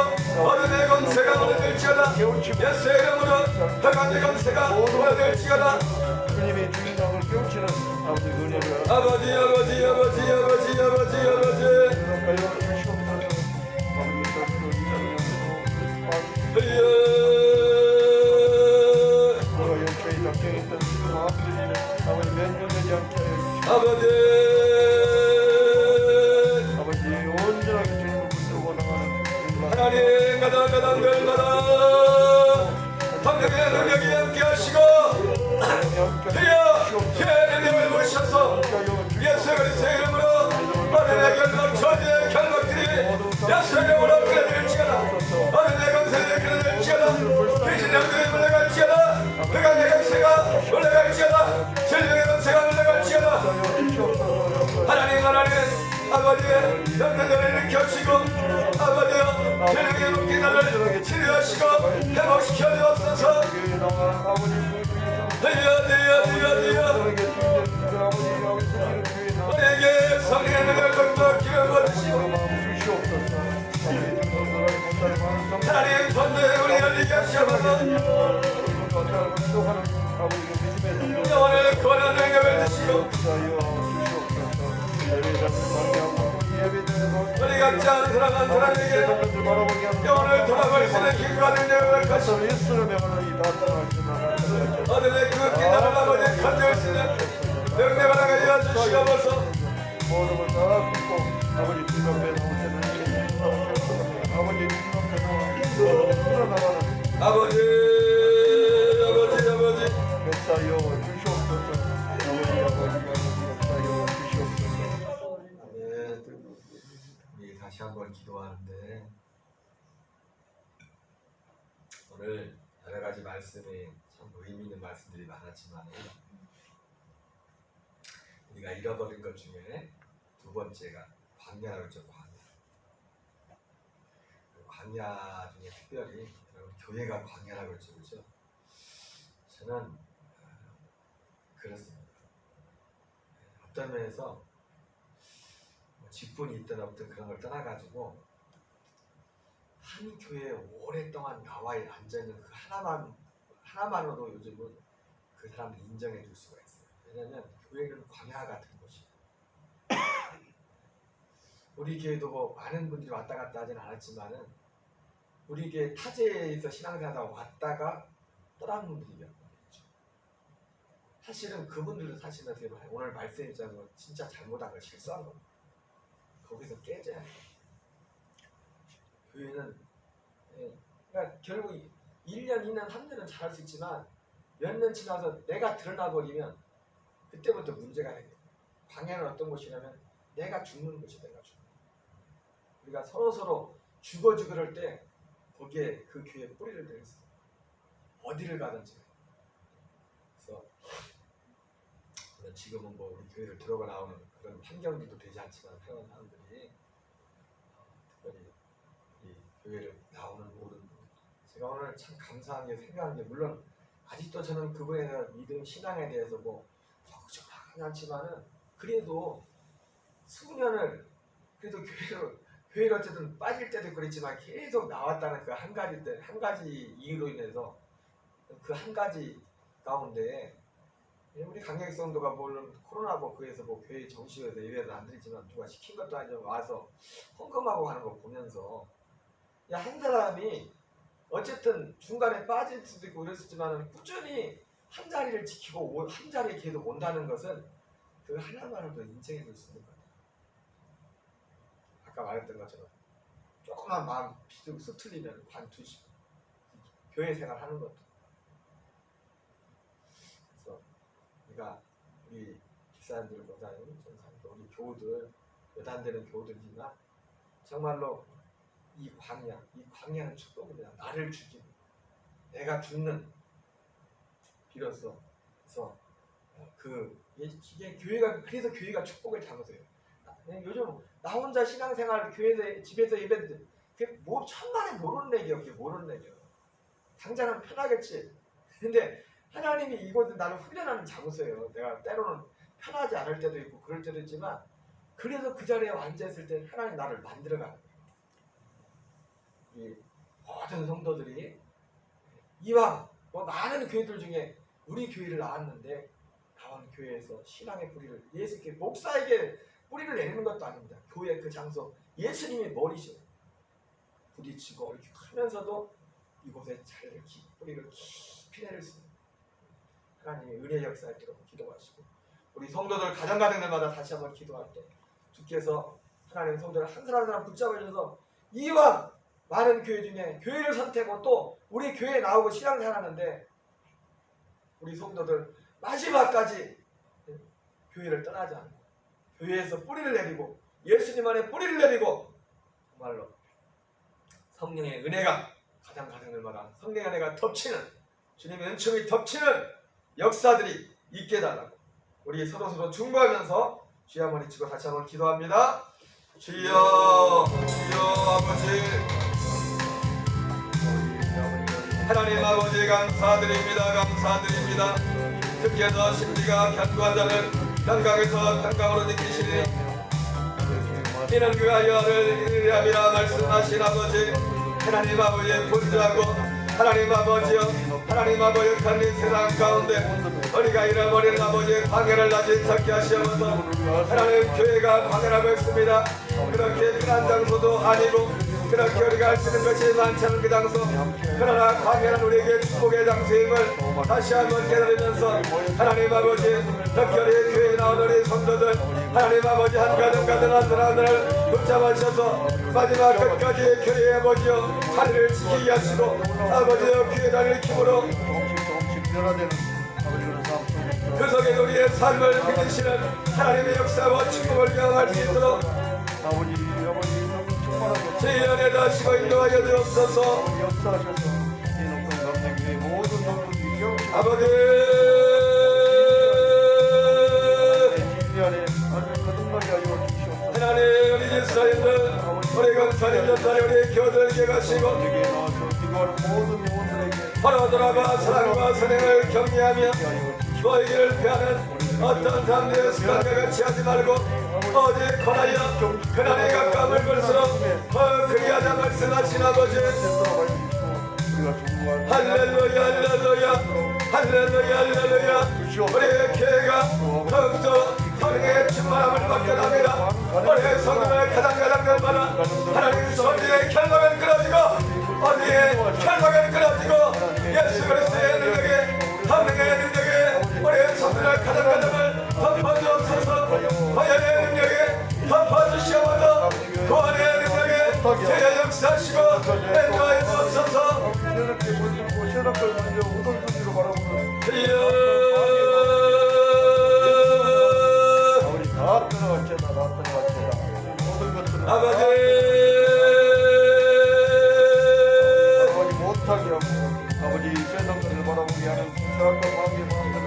예수의 이름으로 흑암의 권세가 무너질지어다. 주님의 주인장을 깨우치는 아버지 은혜를 아버지 아버지 아버지 아버지 아버지 아버지 하여 주시옵소서. 아버지 자신을 하여 너가 연초에 작정했던 그 마음들이 아버지 면전되지 않게 하여 주시옵소서. 아버지 온전하게 주님을 붙들고 나가는 하나님 가당가당별마다 성령의 능력이 함께 하시고 주여 주의 능력을 보셔서 예수 그리스도의 이름으로 어린의 결박 저주의 결박들이 예수의 이름으로 끊어질지어다. 어린의 권세에 끊어질지어다. 귀신 영들이 물러갈지어다. 흑암의 권세가 물러갈지어다. 질병의 권세가 물러갈지어다. 하나님 아버지의 영들을 일으켜주시고 아버지여 질병의 묶인 나를 치료하시고 회복시켜 주옵소서. 우리에게 성령의 능력을 더욱더 기울여주시고 하나님 전도에 우리 열리게 하시옵소서. 영혼을 구원하는 능력을 주시고 우리 각자 사랑한 사람에게 영혼을 돌아볼 수 있는 힘과 능력을 가시고 어른의 그 비난을 아버지 건져올 수 있는 능력을 하게 주시옵소서. 모든 걸다 듣고 아버지 주 앞에 나오시는 아버지 주 앞에 나가는 아버지 역사여 주시옵소서. 아버지 역사여 주시옵소서. 네, 우리 다시 한번 기도하는데 오늘 여러 가지 말씀이 참 의미 있는 말씀들이 많았지만 우리가 잃어버린 것 중에 두 번째가 광야라고 했죠. 광야 중에 특별히 교회가 광야라고 했죠. 그렇죠? 저는 그렇습니다. 어떤 면에서 직분이 있든 없든 그런 걸 떠나가지고 한 교회에 오랫동안 나와 앉아있는 그 하나만으로도 요즘은 그 사람을 인정해 줄 수가 있어요. 왜냐하면 교회는 광야 같은 곳이에요. 우리 교회도 뭐 많은 분들이 왔다 갔다 하진 않았지만은 우리 교회 타지에서 신앙생활하다 왔다가 떠나는 분들이 몇 분 있죠. 사실은 그분들도 사실은 어떻게 보면 오늘 말씀 입장에서 진짜 잘못한 걸 실수한 겁니다. 거기서 깨져야 해요. 교회는 그러니까 결국 1년, 2년, 3년은 잘할 수 있지만 몇 년 지나서 내가 드러나 버리면 그때부터 문제가 생겨요. 광야는 어떤 곳이냐면 내가 죽는 곳이 내가 죽는 곳. 우리가 서로 죽어주 그럴 때 거기에 그 교회에 뿌리를 내렸어요. 어디를 가든지. 그래서 지금은 뭐 우리 교회를 들어가 나오는 그런 환경들도 되지 않지만 그런 사람들이 특별히 이 교회를 나오는 모든 분, 제가 오늘 참 감사한 게 생각한 게 물론 아직도 저는 그거에 대한 믿음, 신앙에 대해서 뭐 적극적하지 않지만은 그래도 수년을 그래도 교회를 어쨌든 빠질 때도 그랬지만 계속 나왔다는 그 한 가지 이유로 인해서 그 한 가지 가운데 우리 강약 성도가 물론 코로나고 그래서 뭐 교회 정식에서 예배도 안 드리지만 누가 시킨 것도 아니고 와서 헌금하고 가는 거 보면서 야, 한 사람이 어쨌든 중간에 빠질 수도 있고 그랬었지만 꾸준히 한 자리를 지키고 한 자리에 계속 온다는 것은 그 하나만으로도 인정해 줄 수 있는 것 같아요. 아까 말했던 것처럼 조그만 마음 비틀고 흩틀리면 관투시고 교회 생활 하는 것도. 그래서 우리가 우리 기사님들, 목사님, 전사님들, 우리 교우들 몇 안 되는 교우들이지만 정말로 이 광야는 축복입니다. 나를 죽이고 내가 죽는 비로소. 그래서 이게 교회가 그래서 교회가 축복의 장소예요. 요즘 나 혼자 신앙생활 교회에서 집에서 예배드 뭐 천만에 모르는 얘기예요. 그게 모르는 얘기예요. 당장은 편하겠지. 근데 하나님이 이곳은 나를 훈련하는 장소예요. 내가 때로는 편하지 않을 때도 있고 그럴 때도 있지만 그래서 그 자리에 앉아있을 때 하나님 나를 만들어가는 거예요. 이 모든 성도들이 이왕 뭐 많은 교회들 중에 우리 교회를 나왔는데 나온 교회에서 신앙의 뿌리를 예수께 목사에게 뿌리를 내리는 것도 아닙니다. 교회 그 장소 예수님이 머리셔 부딪히고 이렇게 하면서도 이곳에 자리를 뿌리를 깊이 내릴 수 있는 하나님의 은혜 역사에 들어 기도하시고 우리 성도들 가정 가정들마다 다시 한번 기도할 때 주께서 하나님 성도를 한 사람 한 사람 붙잡아 주셔서 이왕 많은 교회 중에 교회를 선택하고 또 우리 교회에 나오고 신앙생활하는데 우리 성도들 마지막까지 교회를 떠나지 않고 교회에서 뿌리를 내리고 예수님 안에 뿌리를 내리고 정말로 성령의 은혜가 가장 가정들마다 성령의 은혜가 덮치는 주님의 은총이 덮치는 역사들이 있게 해달라고 우리 서로 중보하면서 주여 한번 외치고 다시 한번 기도합니다. 주여 주여 아버지 하나님 아버지 감사드립니다. 특히나 심리가 견고한 자는 평강에서 평강으로 지키시니 이는 그 아이를 이리함이라 말씀하신 아버지 하나님 아버지의 본주하고 하나님 아버지여 하나님 아버지 한 세상 가운데 우리가 잃어버린 아버지의 광야를 낮이 찾게 하시옵소서. 하나님 교회가 광야라고 했습니다. 그렇게 편한 장소도 아니고 그렇게 우리가 할 수 있는 것이 많지 않은 그 장소 그러나 광야는 우리에게 축복의 장소임을 다시 한번 깨달으면서 하나님 아버지 특히 우리 교회에 나온 우리 성도들 하나님 아버지 한 가정 한 사람들을 붙잡아 주셔서 마지막 끝까지 교회의 아버지여 자리를 지키게 하시고 아버지여 교회 다리를 힘으로 그 속에 우리의 삶을 믿으시는 하나님의 역사와 축복을 경험할 수 있도록 제 연에 다시고 인도하여 주옵소서. 아버지 하나님 우리 집사님들 우리 강사님들 우리 교들에게 가시고 바로 돌아가 사랑과 선행을 격려하며 너희를 피하는 어떤 삶의 습관과 같이 하지 말고 어제 권하여 그날의 가까움을 볼수록 더 그리하자 말씀하신 아버지 할렐루야 할렐루야 할렐루야 할렐루야 우리의 교회가 더욱더 성령의 충만함을 받게 합니다. 우리의 성령을 가장 하나님 손의 결박을 끊어지고 어디에 결박을 끊어지고 예수 그리스도의 능력에 성령의 능력에 우리의 성령을 가장 덮어주옵소서. 화연의 능력에 덮어주시옵소서. 구원의 능력에 제여 역사하시고 인도하여 주옵소서. 아버지 못하게 하고 아버지 세상을 바라보게 하는 사랑과 마음의 마음들을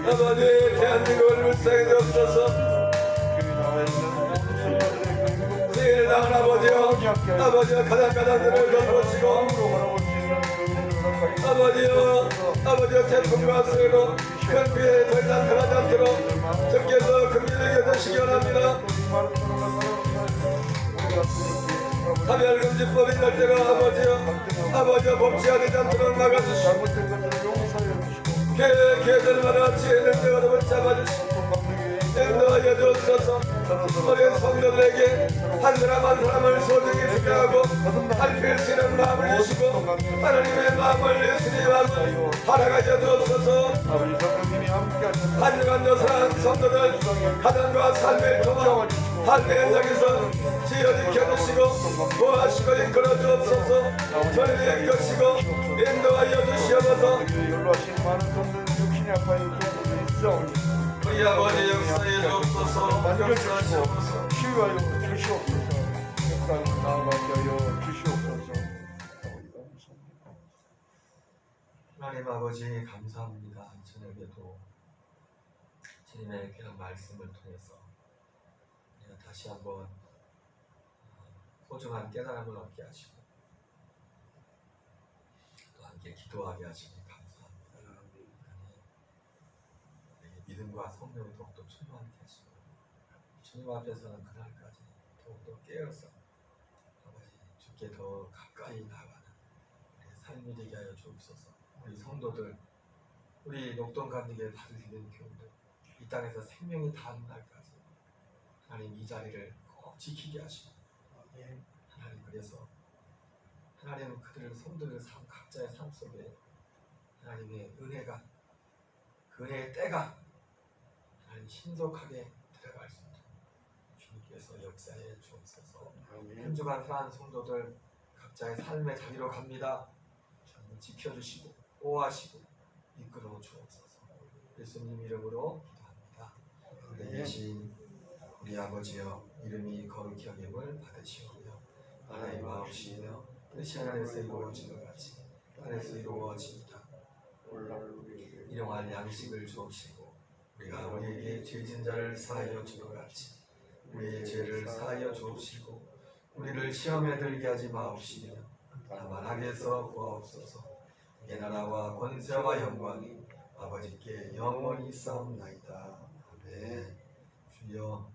아버지 대한민국을 불쌍히 주옵소서. 세계를 당한 아버지여 가장들을 돌보시고 아버지여 태풍과 수해로 큰 피해 더 이상 변하지 않도록 주께서 긍휼히 여겨주시기 원합니다. 차별금지법이 될 때가 아버지여 법치가 되지 않도록 막아주시고 교회들마다 지혜를 여러분 잡아주시고 인도하여 주옵소서. 우리 성도들에게 한 사람 한 사람을 소중히 생각하고 살필 수 있는 마음을 주시고 하나님의 마음을 예수님의 마음을 살아가져 주옵소서. 한주간 여사한 성도들 가정과 삶을 통한 삶의 현장에서 지어 지켜주시고 보하시고 이끌어 주옵소서. 저희의 것이고 인도하여 주시옵소서. 연락하신 많은 종들 육신이 아파요. 종들이 있사오니 우리 아버지 역사에 주옵소서. 만져주시고 치유하여 주시옵소서. 역사를 나아가게 하여 주시옵소서. 하나님 아버지 감사합니다. 저녁에도 주님의 귀한 말씀을 통해서 우리가 다시 한번 소중한 깨달음을 얻게 하시고 또 함께 기도하게 하시니 감사합니다. 하나님, 우리에게 믿음과 성령이 더욱더 충만하게 하시고 주님 앞에서는 그날까지 더욱더 깨어서 아버지 주께 더 가까이 나가는 우리의 삶이 되게 하여 주옵소서. 우리 성도들, 우리 녹동간직에 다스리는 교우들, 이 땅에서 생명이 닿는 날까지 하나님 이 자리를 꼭 지키게 하시고 하나님 그래서 하나님 그들 성도들 삶 각자의 삶 속에 하나님의 은혜가 그 은혜의 때가 하나님 신속하게 들어갈 수 있도록 주님께서 역사해 주옵소서. 한 주간 사는 성도들 각자의 삶의 자리로 갑니다. 주님 지켜주시고 보호하시고 이끌어 주옵소서. 예수님 이름으로 기도합니다. 하늘에 계신 우리 아버지여 이름이 거룩히 여김을 받으시오며 나라의 마옵시며 뜻이 하늘에서 이루어진 것 같이 땅에서 이루어집니다. 일용할 양식을 주옵시고 우리가 우리에게 죄진 자를 사하여 준 것 같이 우리의 죄를 사하여 주옵시고 우리를 시험에 들게 하지 마옵시며 다만 악에서 구하옵소서. 이 나라와 권세와 영광이 아버지께 영원히 있사옵나이다. 아멘. 주여